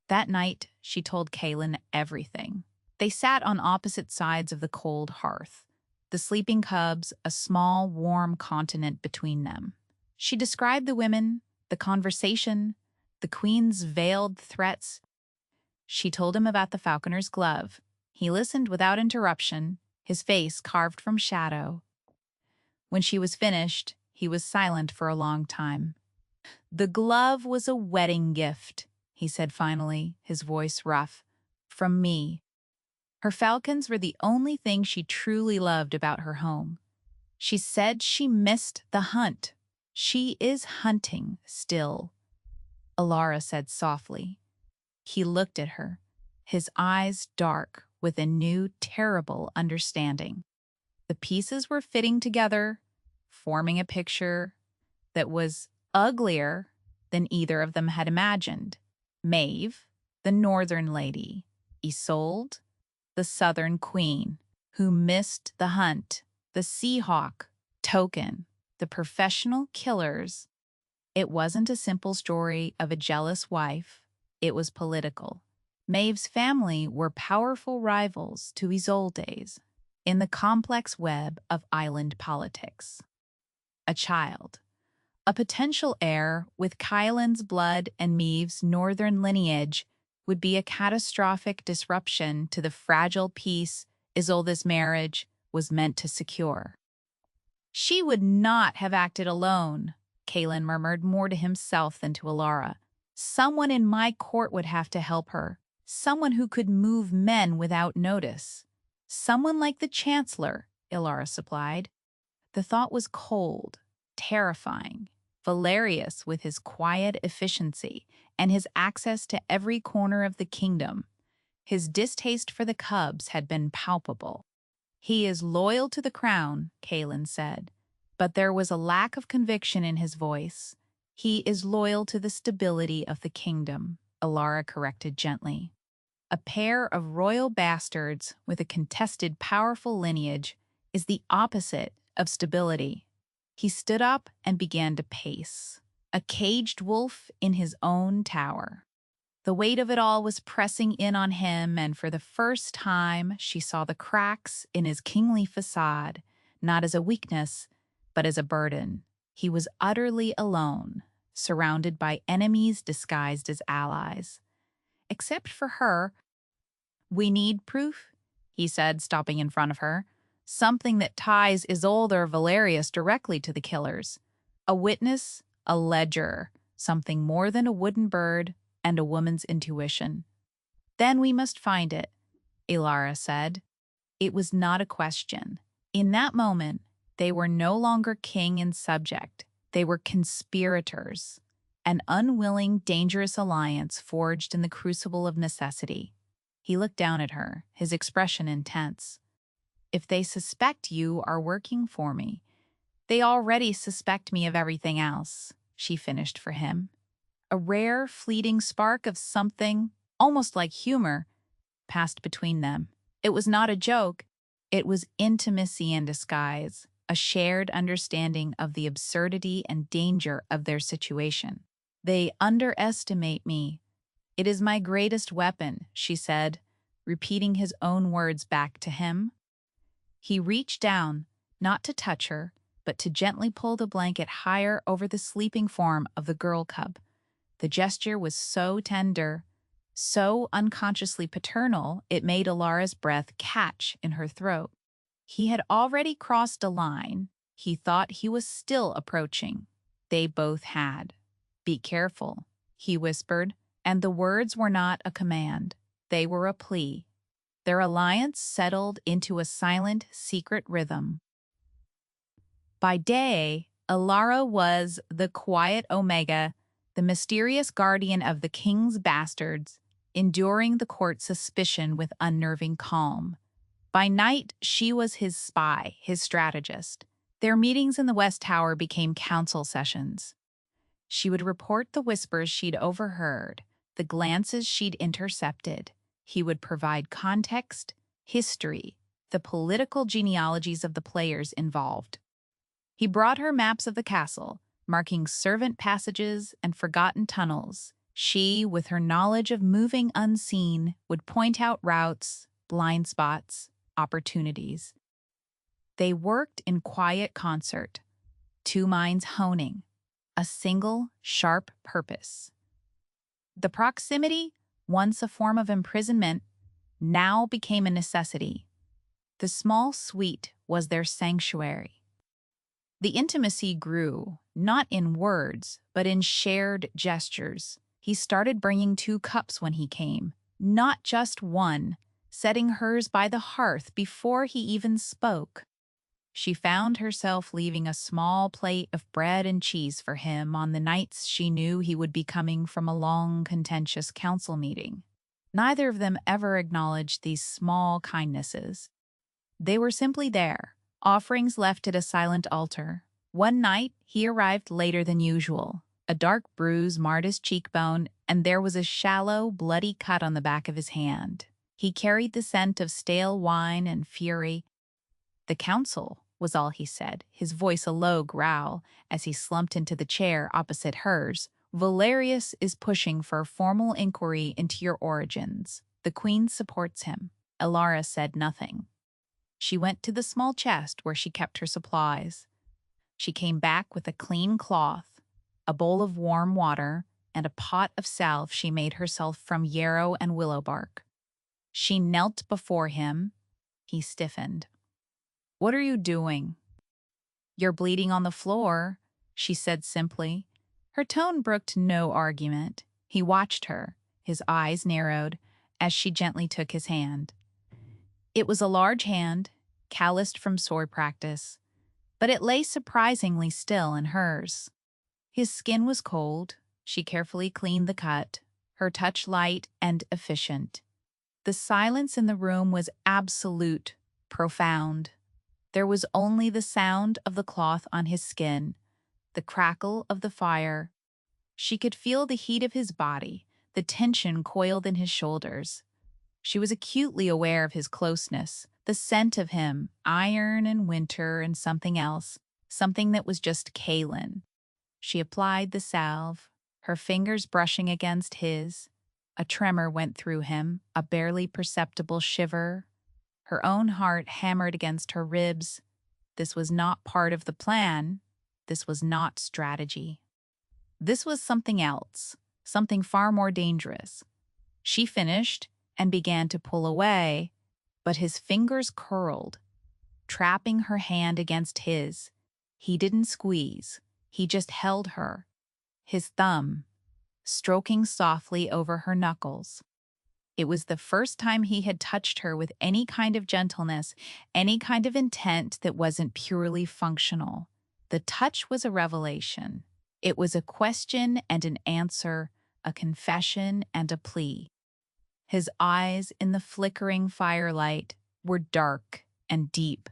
That night, she told Kaelin everything. They sat on opposite sides of the cold hearth, the sleeping cubs a small, warm continent between them. She described the women, the conversation, the queen's veiled threats. She told him about the falconer's glove. He listened without interruption, his face carved from shadow. When she was finished, he was silent for a long time. "The glove was a wedding gift," he said finally, his voice rough. "From me." Her falcons were the only thing she truly loved about her home. She said she missed the hunt. "She is hunting still," Alara said softly. He looked at her, his eyes dark with a new, terrible understanding. The pieces were fitting together, forming a picture that was uglier than either of them had imagined. Maeve, the northern lady; Isolde, the southern queen, who missed the hunt; the Seahawk, Token, the professional killers. It wasn't a simple story of a jealous wife. It was political. Maeve's family were powerful rivals to Isolde's in the complex web of island politics. A child, a potential heir with Kylan's blood and Maeve's northern lineage, would be a catastrophic disruption to the fragile peace Isolde's marriage was meant to secure. "She would not have acted alone," Kaelin murmured more to himself than to Alara. "Someone in my court would have to help her. Someone who could move men without notice." "Someone like the Chancellor," Alara supplied. The thought was cold, terrifying. Valerius, with his quiet efficiency and his access to every corner of the kingdom. His distaste for the cubs had been palpable. "He is loyal to the crown," Kaelin said, but there was a lack of conviction in his voice. "He is loyal to the stability of the kingdom," Alara corrected gently. A pair of royal bastards with a contested, powerful lineage is the opposite of stability. He stood up and began to pace, a caged wolf in his own tower. The weight of it all was pressing in on him, and for the first time she saw the cracks in his kingly facade, not as a weakness, but as a burden. He was utterly alone, surrounded by enemies disguised as allies. Except for her. "We need proof," he said, stopping in front of her. "Something that ties Isolde or Valerius directly to the killers. A witness, a ledger, something more than a wooden bird and a woman's intuition." "Then we must find it," Alara said. It was not a question. In that moment, they were no longer king and subject. They were conspirators, an unwilling, dangerous alliance forged in the crucible of necessity. He looked down at her, his expression intense. "If they suspect you are working for me, they already suspect me of everything else," she finished for him. A rare, fleeting spark of something, almost like humor, passed between them. It was not a joke. It was intimacy in disguise, a shared understanding of the absurdity and danger of their situation. "They underestimate me. It is my greatest weapon," she said, repeating his own words back to him. He reached down, not to touch her, but to gently pull the blanket higher over the sleeping form of the girl cub. The gesture was so tender, so unconsciously paternal, it made Alara's breath catch in her throat. He had already crossed a line. He thought he was still approaching. They both had. "Be careful," he whispered, and the words were not a command. They were a plea. Their alliance settled into a silent, secret rhythm. By day, Alara was the quiet Omega, the mysterious guardian of the king's bastards, enduring the court's suspicion with unnerving calm. By night, she was his spy, his strategist. Their meetings in the West Tower became council sessions. She would report the whispers she'd overheard, the glances she'd intercepted. He would provide context, history, the political genealogies of the players involved. He brought her maps of the castle, marking servant passages and forgotten tunnels. She, with her knowledge of moving unseen, would point out routes, blind spots, opportunities. They worked in quiet concert, two minds honing a single, sharp purpose. The proximity, once a form of imprisonment, now became a necessity. The small suite was their sanctuary. The intimacy grew, not in words, but in shared gestures. He started bringing 2 cups when he came, not just one, setting hers by the hearth before he even spoke. She found herself leaving a small plate of bread and cheese for him on the nights she knew he would be coming from a long, contentious council meeting. Neither of them ever acknowledged these small kindnesses. They were simply there, offerings left at a silent altar. One night, he arrived later than usual. A dark bruise marred his cheekbone, and there was a shallow, bloody cut on the back of his hand. He carried the scent of stale wine and fury. "The council," was all he said, his voice a low growl as he slumped into the chair opposite hers. "Valerius is pushing for a formal inquiry into your origins. The Queen supports him." Elara said nothing. She went to the small chest where she kept her supplies. She came back with a clean cloth, a bowl of warm water, and a pot of salve she made herself from yarrow and willow bark. She knelt before him. He stiffened. "What are you doing?" "You're bleeding on the floor," she said simply. Her tone brooked no argument. He watched her, his eyes narrowed, as she gently took his hand. It was a large hand, calloused from sword practice, but it lay surprisingly still in hers. His skin was cold. She carefully cleaned the cut, her touch light and efficient. The silence in the room was absolute, profound. There was only the sound of the cloth on his skin, the crackle of the fire. She could feel the heat of his body, the tension coiled in his shoulders. She was acutely aware of his closeness, the scent of him, iron and winter and something else, something that was just Kaelin. She applied the salve, her fingers brushing against his. A tremor went through him, a barely perceptible shiver. Her own heart hammered against her ribs. This was not part of the plan. This was not strategy. This was something else, something far more dangerous. She finished and began to pull away, but his fingers curled, trapping her hand against his. He didn't squeeze. He just held her, his thumb, stroking softly over her knuckles. It was the first time he had touched her with any kind of gentleness, any kind of intent that wasn't purely functional. The touch was a revelation. It was a question and an answer, a confession and a plea. His eyes in the flickering firelight were dark and deep,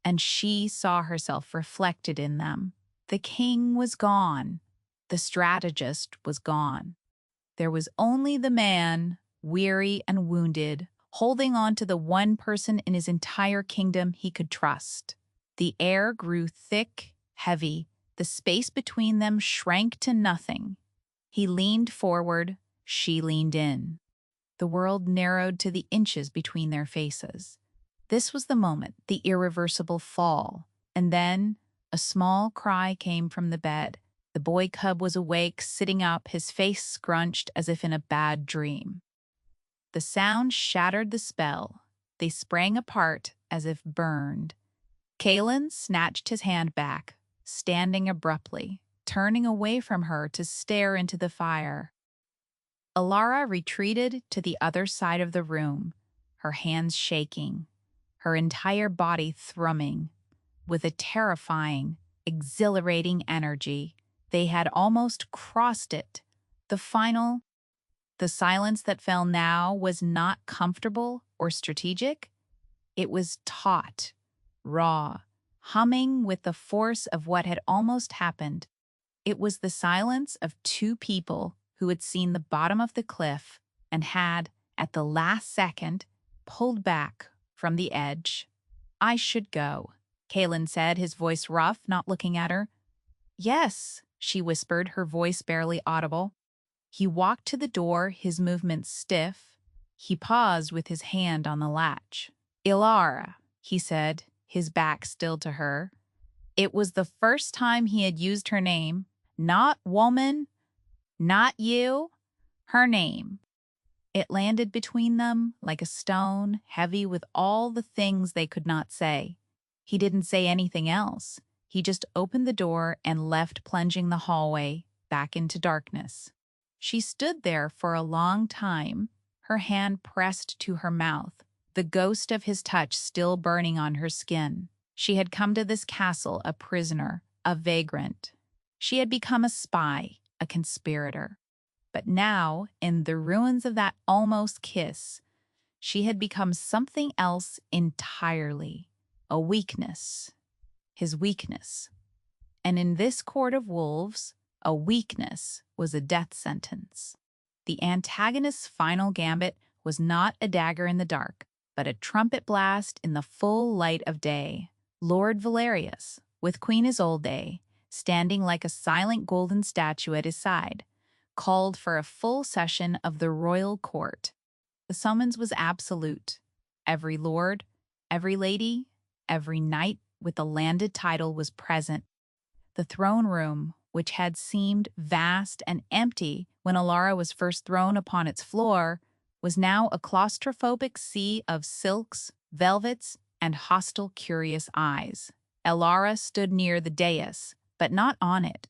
and she saw herself reflected in them. The king was gone. The strategist was gone. There was only the man, weary and wounded, holding on to the one person in his entire kingdom he could trust. The air grew thick, heavy. The space between them shrank to nothing. He leaned forward. She leaned in. The world narrowed to the inches between their faces. This was the moment, the irreversible fall. And then a small cry came from the bed. The boy cub was awake, sitting up, his face scrunched as if in a bad dream. The sound shattered the spell. They sprang apart as if burned. Kaelin snatched his hand back, standing abruptly, turning away from her to stare into the fire. Elara retreated to the other side of the room, her hands shaking, her entire body thrumming. With a terrifying, exhilarating energy, they had almost crossed it. The silence that fell now was not comfortable or strategic. It was taut, raw, humming with the force of what had almost happened. It was the silence of two people who had seen the bottom of the cliff and had, at the last second, pulled back from the edge. "I should go," Kalen said, his voice rough, not looking at her. "Yes," she whispered, her voice barely audible. He walked to the door, his movements stiff. He paused with his hand on the latch. "Ilara," he said, his back still to her. It was the first time he had used her name. Not woman, not you, her name. It landed between them like a stone, heavy with all the things they could not say. He didn't say anything else. He just opened the door and left, plunging the hallway back into darkness. She stood there for a long time, her hand pressed to her mouth, the ghost of his touch still burning on her skin. She had come to this castle a prisoner, a vagrant. She had become a spy, a conspirator. But now, in the ruins of that almost kiss, she had become something else entirely, a weakness, his weakness. And in this court of wolves, a weakness was a death sentence. The antagonist's final gambit was not a dagger in the dark, but a trumpet blast in the full light of day. Lord Valerius, with Queen Isolde, standing like a silent golden statue at his side, called for a full session of the royal court. The summons was absolute. Every lord, every lady, every knight with a landed title was present. The throne room, which had seemed vast and empty when Alara was first thrown upon its floor, was now a claustrophobic sea of silks, velvets, and hostile, curious eyes. Alara stood near the dais, but not on it.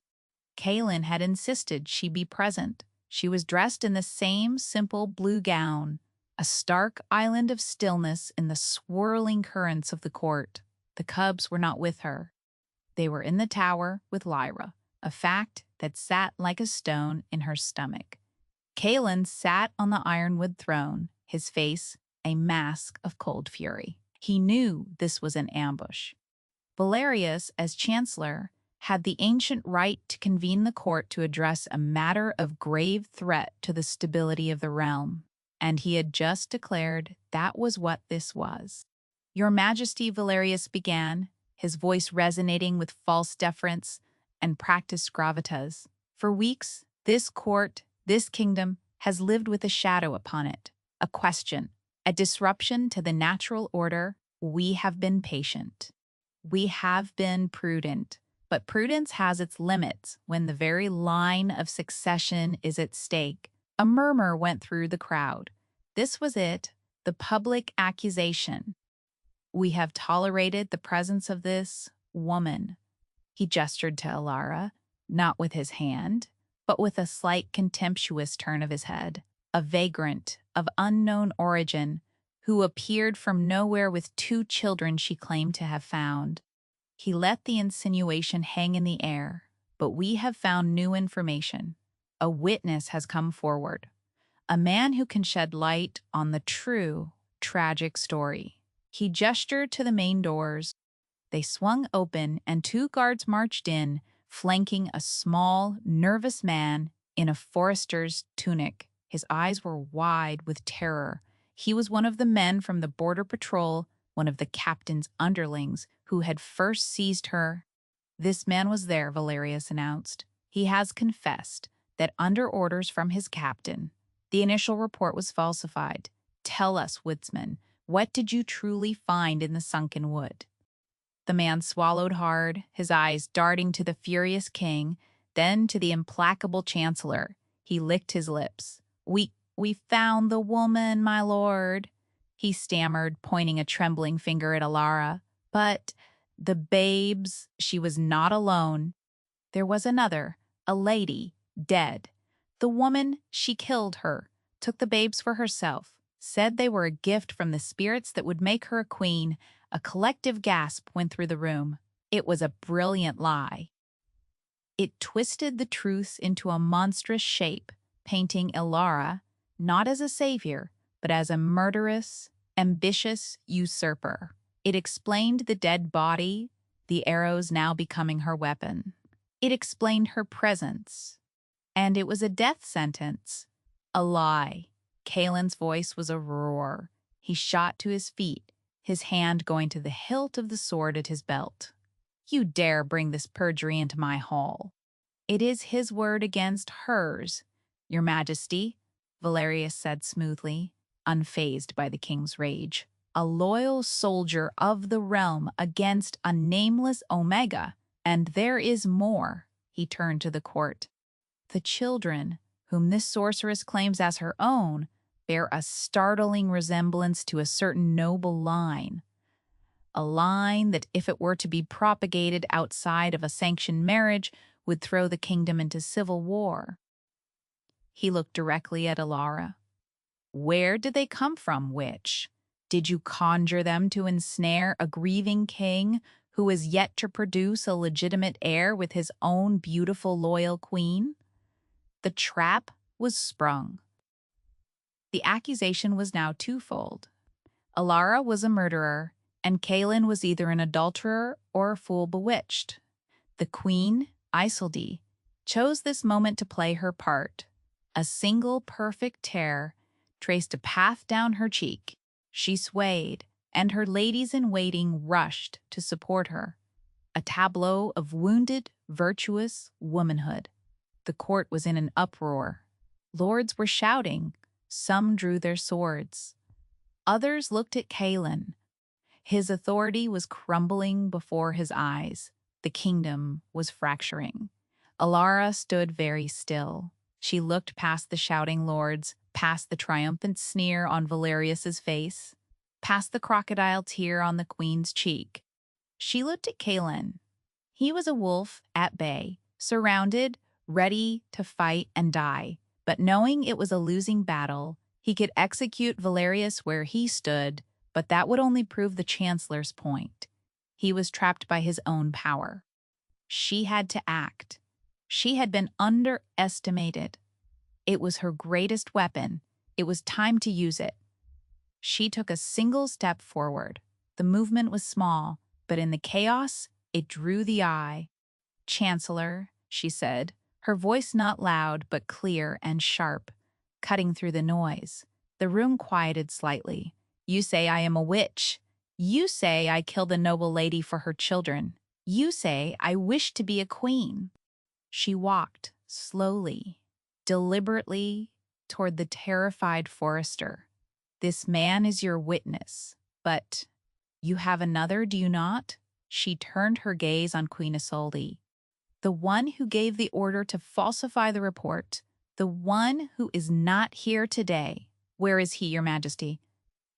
Kalen had insisted she be present. She was dressed in the same simple blue gown, a stark island of stillness in the swirling currents of the court. The cubs were not with her. They were in the tower with Lyra, a fact that sat like a stone in her stomach. Kalen sat on the ironwood throne, his face a mask of cold fury. He knew this was an ambush. Valerius, as chancellor, had the ancient right to convene the court to address a matter of grave threat to the stability of the realm, and he had just declared that was what this was. "Your Majesty," Valerius began, his voice resonating with false deference and practiced gravitas. "For weeks, this court, this kingdom, has lived with a shadow upon it, a question, a disruption to the natural order. We have been patient. We have been prudent. But prudence has its limits when the very line of succession is at stake." A murmur went through the crowd. This was it, the public accusation. "We have tolerated the presence of this woman." He gestured to Alara, not with his hand, but with a slight contemptuous turn of his head. "A vagrant of unknown origin who appeared from nowhere with 2 children she claimed to have found." He let the insinuation hang in the air, but we have found new information. A witness has come forward, a man who can shed light on the true, tragic story. He gestured to the main doors. They swung open, and 2 guards marched in, flanking a small, nervous man in a forester's tunic. His eyes were wide with terror. He was one of the men from the border patrol, one of the captain's underlings who had first seized her. "This man was there," Valerius announced. "He has confessed that under orders from his captain, the initial report was falsified. Tell us, woodsman, what did you truly find in the sunken wood?" The man swallowed hard, his eyes darting to the furious king, then to the implacable chancellor. He licked his lips. We found the woman, my lord," he stammered, pointing a trembling finger at Alara. "But the babes," she was not alone. There was another, a lady, dead. The woman, she killed her, took the babes for herself, said they were a gift from the spirits that would make her a queen. A collective gasp went through the room. It was a brilliant lie. It twisted the truths into a monstrous shape, painting Ilara not as a savior, but as a murderess, ambitious usurper. It explained the dead body, the arrows now becoming her weapon. It explained her presence. And it was a death sentence. A lie. Kalen's voice was a roar. He shot to his feet, his hand going to the hilt of the sword at his belt. You dare bring this perjury into my hall. It is his word against hers, Your Majesty, Valerius said smoothly, unfazed by the king's rage. A loyal soldier of the realm against a nameless Omega. And there is more. He turned to the court. The children, whom this sorceress claims as her own, bear a startling resemblance to a certain noble line. A line that, if it were to be propagated outside of a sanctioned marriage, would throw the kingdom into civil war. He looked directly at Alara. Where did they come from, witch? Did you conjure them to ensnare a grieving king who is yet to produce a legitimate heir with his own beautiful, loyal queen? The trap was sprung. The accusation was now twofold. Alara was a murderer, and Kalen was either an adulterer or a fool bewitched. The queen, Isolde, chose this moment to play her part. A single perfect tear traced a path down her cheek. She swayed, and her ladies-in-waiting rushed to support her. A tableau of wounded, virtuous womanhood. The court was in an uproar. Lords were shouting. Some drew their swords. Others looked at Kalen. His authority was crumbling before his eyes. The kingdom was fracturing. Alara stood very still. She looked past the shouting lords, past the triumphant sneer on Valerius's face, past the crocodile tear on the queen's cheek. She looked at Kalen. He was a wolf at bay, surrounded, ready to fight and die. But knowing it was a losing battle, he could execute Valerius where he stood, but that would only prove the chancellor's point. He was trapped by his own power. She had to act. She had been underestimated. It was her greatest weapon. It was time to use it. She took a single step forward. The movement was small, but in the chaos, it drew the eye. Chancellor, she said, her voice not loud but clear and sharp, cutting through the noise. The room quieted slightly. You say I am a witch. You say I killed a noble lady for her children. You say I wish to be a queen. She walked slowly, deliberately, toward the terrified forester. This man is your witness, but you have another, do you not? She turned her gaze on Queen Isolde. The one who gave the order to falsify the report, the one who is not here today. Where is he, Your Majesty?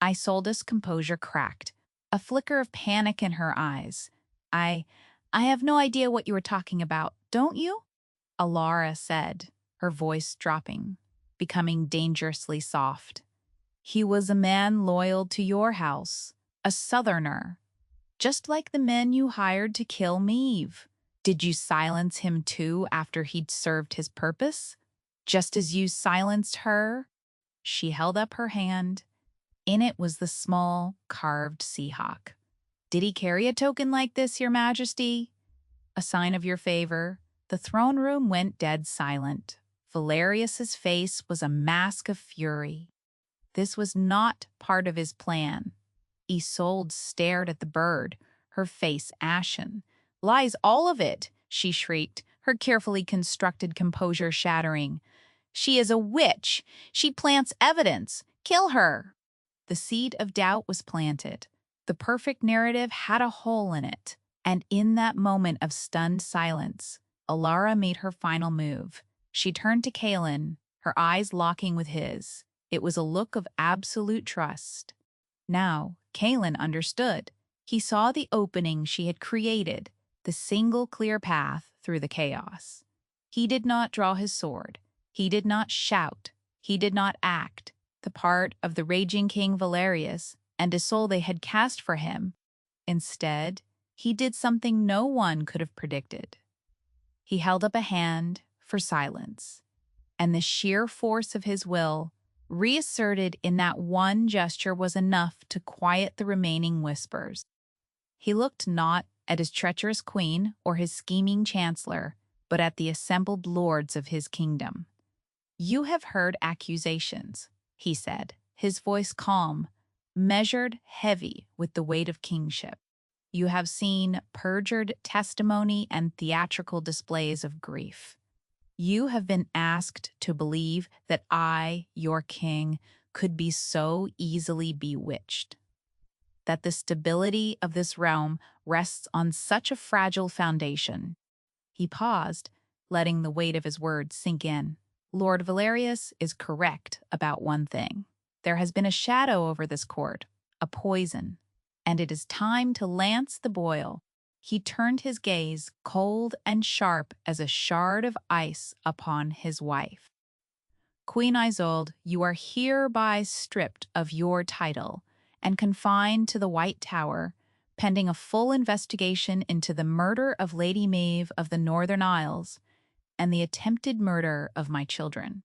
Isolde's composure cracked, a flicker of panic in her eyes. I have no idea what you are talking about, don't you? Alara said, her voice dropping, becoming dangerously soft. He was a man loyal to your house, a southerner, just like the men you hired to kill Meve. Did you silence him too after he'd served his purpose? Just as you silenced her? She held up her hand. In it was the small, carved seahawk. Did he carry a token like this, Your Majesty? A sign of your favor? The throne room went dead silent. Valerius's face was a mask of fury. This was not part of his plan. Isolde stared at the bird, her face ashen. Lies, all of it, she shrieked, her carefully constructed composure shattering. She is a witch. She plants evidence. Kill her. The seed of doubt was planted. The perfect narrative had a hole in it. And in that moment of stunned silence, Alara made her final move. She turned to Kalen, her eyes locking with his. It was a look of absolute trust. Now, Kalen understood. He saw the opening she had created, the single clear path through the chaos. He did not draw his sword. He did not shout. He did not act the part of the raging King Valerius and Isolde had cast for him. Instead, he did something no one could have predicted. He held up a hand for silence, and the sheer force of his will reasserted in that one gesture was enough to quiet the remaining whispers. He looked not at his treacherous queen or his scheming chancellor, but at the assembled lords of his kingdom. "You have heard accusations," he said, his voice calm, measured, heavy with the weight of kingship. "You have seen perjured testimony and theatrical displays of grief. You have been asked to believe that I, your king, could be so easily bewitched, that the stability of this realm rests on such a fragile foundation." He paused, letting the weight of his words sink in. "Lord Valerius is correct about one thing. There has been a shadow over this court, a poison, and it is time to lance the boil." He turned his gaze, cold and sharp as a shard of ice, upon his wife. "Queen Isolde, you are hereby stripped of your title and confined to the White Tower, pending a full investigation into the murder of Lady Maeve of the Northern Isles and the attempted murder of my children."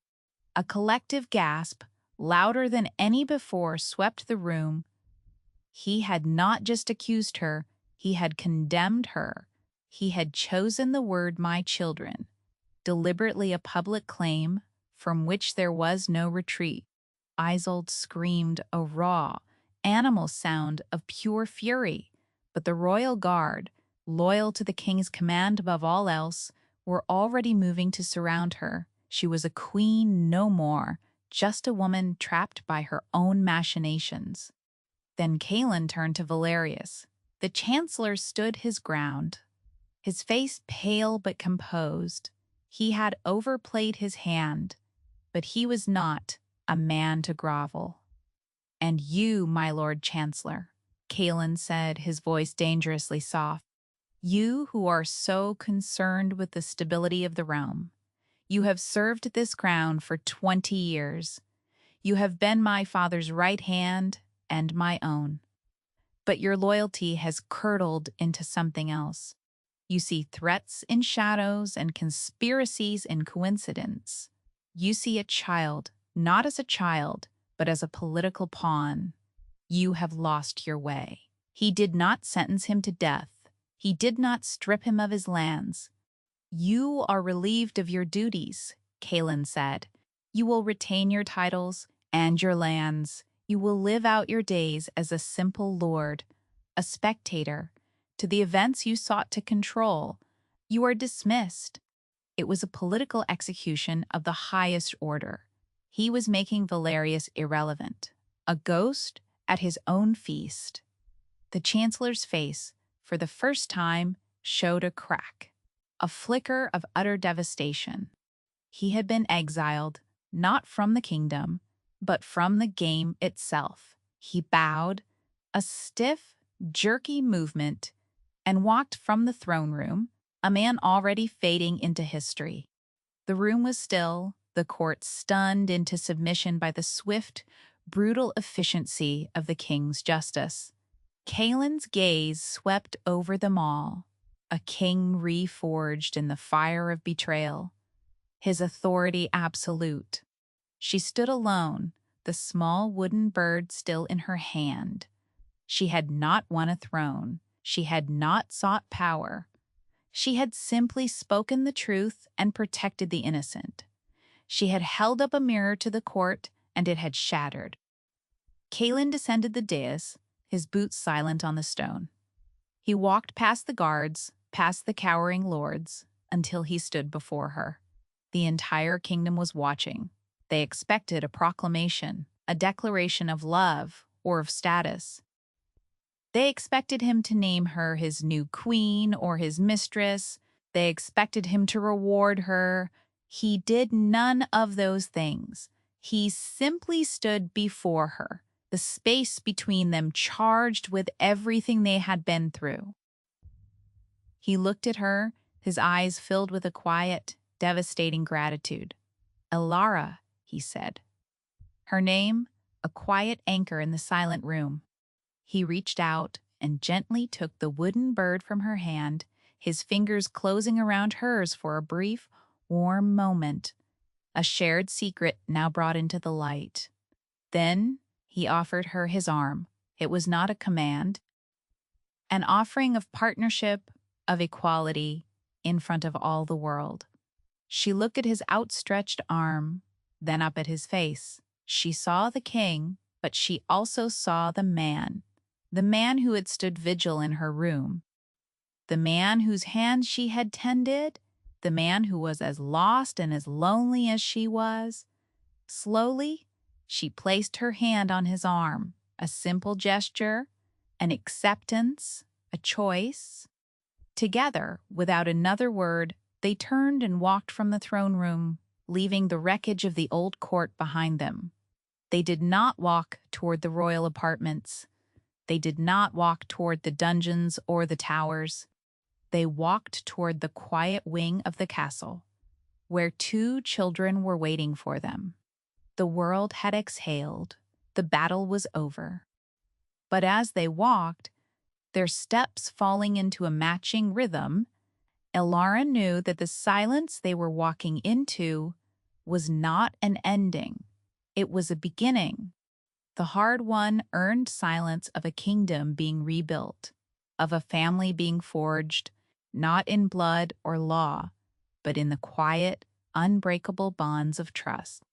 A collective gasp, louder than any before, swept the room. He had not just accused her, he had condemned her. He had chosen the word "my children," deliberately a public claim from which there was no retreat. Isolde screamed a raw, animal sound of pure fury, but the royal guard, loyal to the king's command above all else, were already moving to surround her. She was a queen no more, just a woman trapped by her own machinations. Then Calin turned to Valerius. The chancellor stood his ground, his face pale but composed. He had overplayed his hand, but he was not a man to grovel. "And you, my lord chancellor," Calin said, his voice dangerously soft, "you who are so concerned with the stability of the realm, you have served this crown for 20 years. You have been my father's right hand and my own. But your loyalty has curdled into something else. You see threats in shadows and conspiracies in coincidence. You see a child, not as a child, but as a political pawn. You have lost your way." He did not sentence him to death. He did not strip him of his lands. "You are relieved of your duties," Calin said. "You will retain your titles and your lands. You will live out your days as a simple lord, a spectator, to the events you sought to control. You are dismissed." It was a political execution of the highest order. He was making Valerius irrelevant, a ghost at his own feast. The chancellor's face, for the first time, showed a crack, a flicker of utter devastation. He had been exiled, not from the kingdom, but from the game itself. He bowed, a stiff, jerky movement, and walked from the throne room, a man already fading into history. The room was still, the court stunned into submission by the swift, brutal efficiency of the king's justice. Caelin's gaze swept over them all, a king reforged in the fire of betrayal, his authority absolute. She stood alone, the small wooden bird still in her hand. She had not won a throne. She had not sought power. She had simply spoken the truth and protected the innocent. She had held up a mirror to the court, and it had shattered. Calin descended the dais, his boots silent on the stone. He walked past the guards, past the cowering lords, until he stood before her. The entire kingdom was watching. They expected a proclamation, a declaration of love or of status. They expected him to name her his new queen or his mistress. They expected him to reward her. He did none of those things. He simply stood before her, the space between them charged with everything they had been through. He looked at her, his eyes filled with a quiet, devastating gratitude. "Elara," he said. Her name, a quiet anchor in the silent room. He reached out and gently took the wooden bird from her hand, his fingers closing around hers for a brief, warm moment. a shared secret now brought into the light. Then he offered her his arm. It was not a command, an offering of partnership, of equality, in front of all the world. She looked at his outstretched arm, then up at his face. She saw the king, but she also saw the man who had stood vigil in her room, the man whose hand she had tended, the man who was as lost and as lonely as she was. Slowly, she placed her hand on his arm, a simple gesture, an acceptance, a choice. Together, without another word, they turned and walked from the throne room, leaving the wreckage of the old court behind them. They did not walk toward the royal apartments. They did not walk toward the dungeons or the towers. They walked toward the quiet wing of the castle, where two children were waiting for them. The world had exhaled. The battle was over. But as they walked, their steps falling into a matching rhythm, Elara knew that the silence they were walking into was not an ending. It was a beginning. The hard-won, earned silence of a kingdom being rebuilt, of a family being forged, not in blood or law, but in the quiet, unbreakable bonds of trust.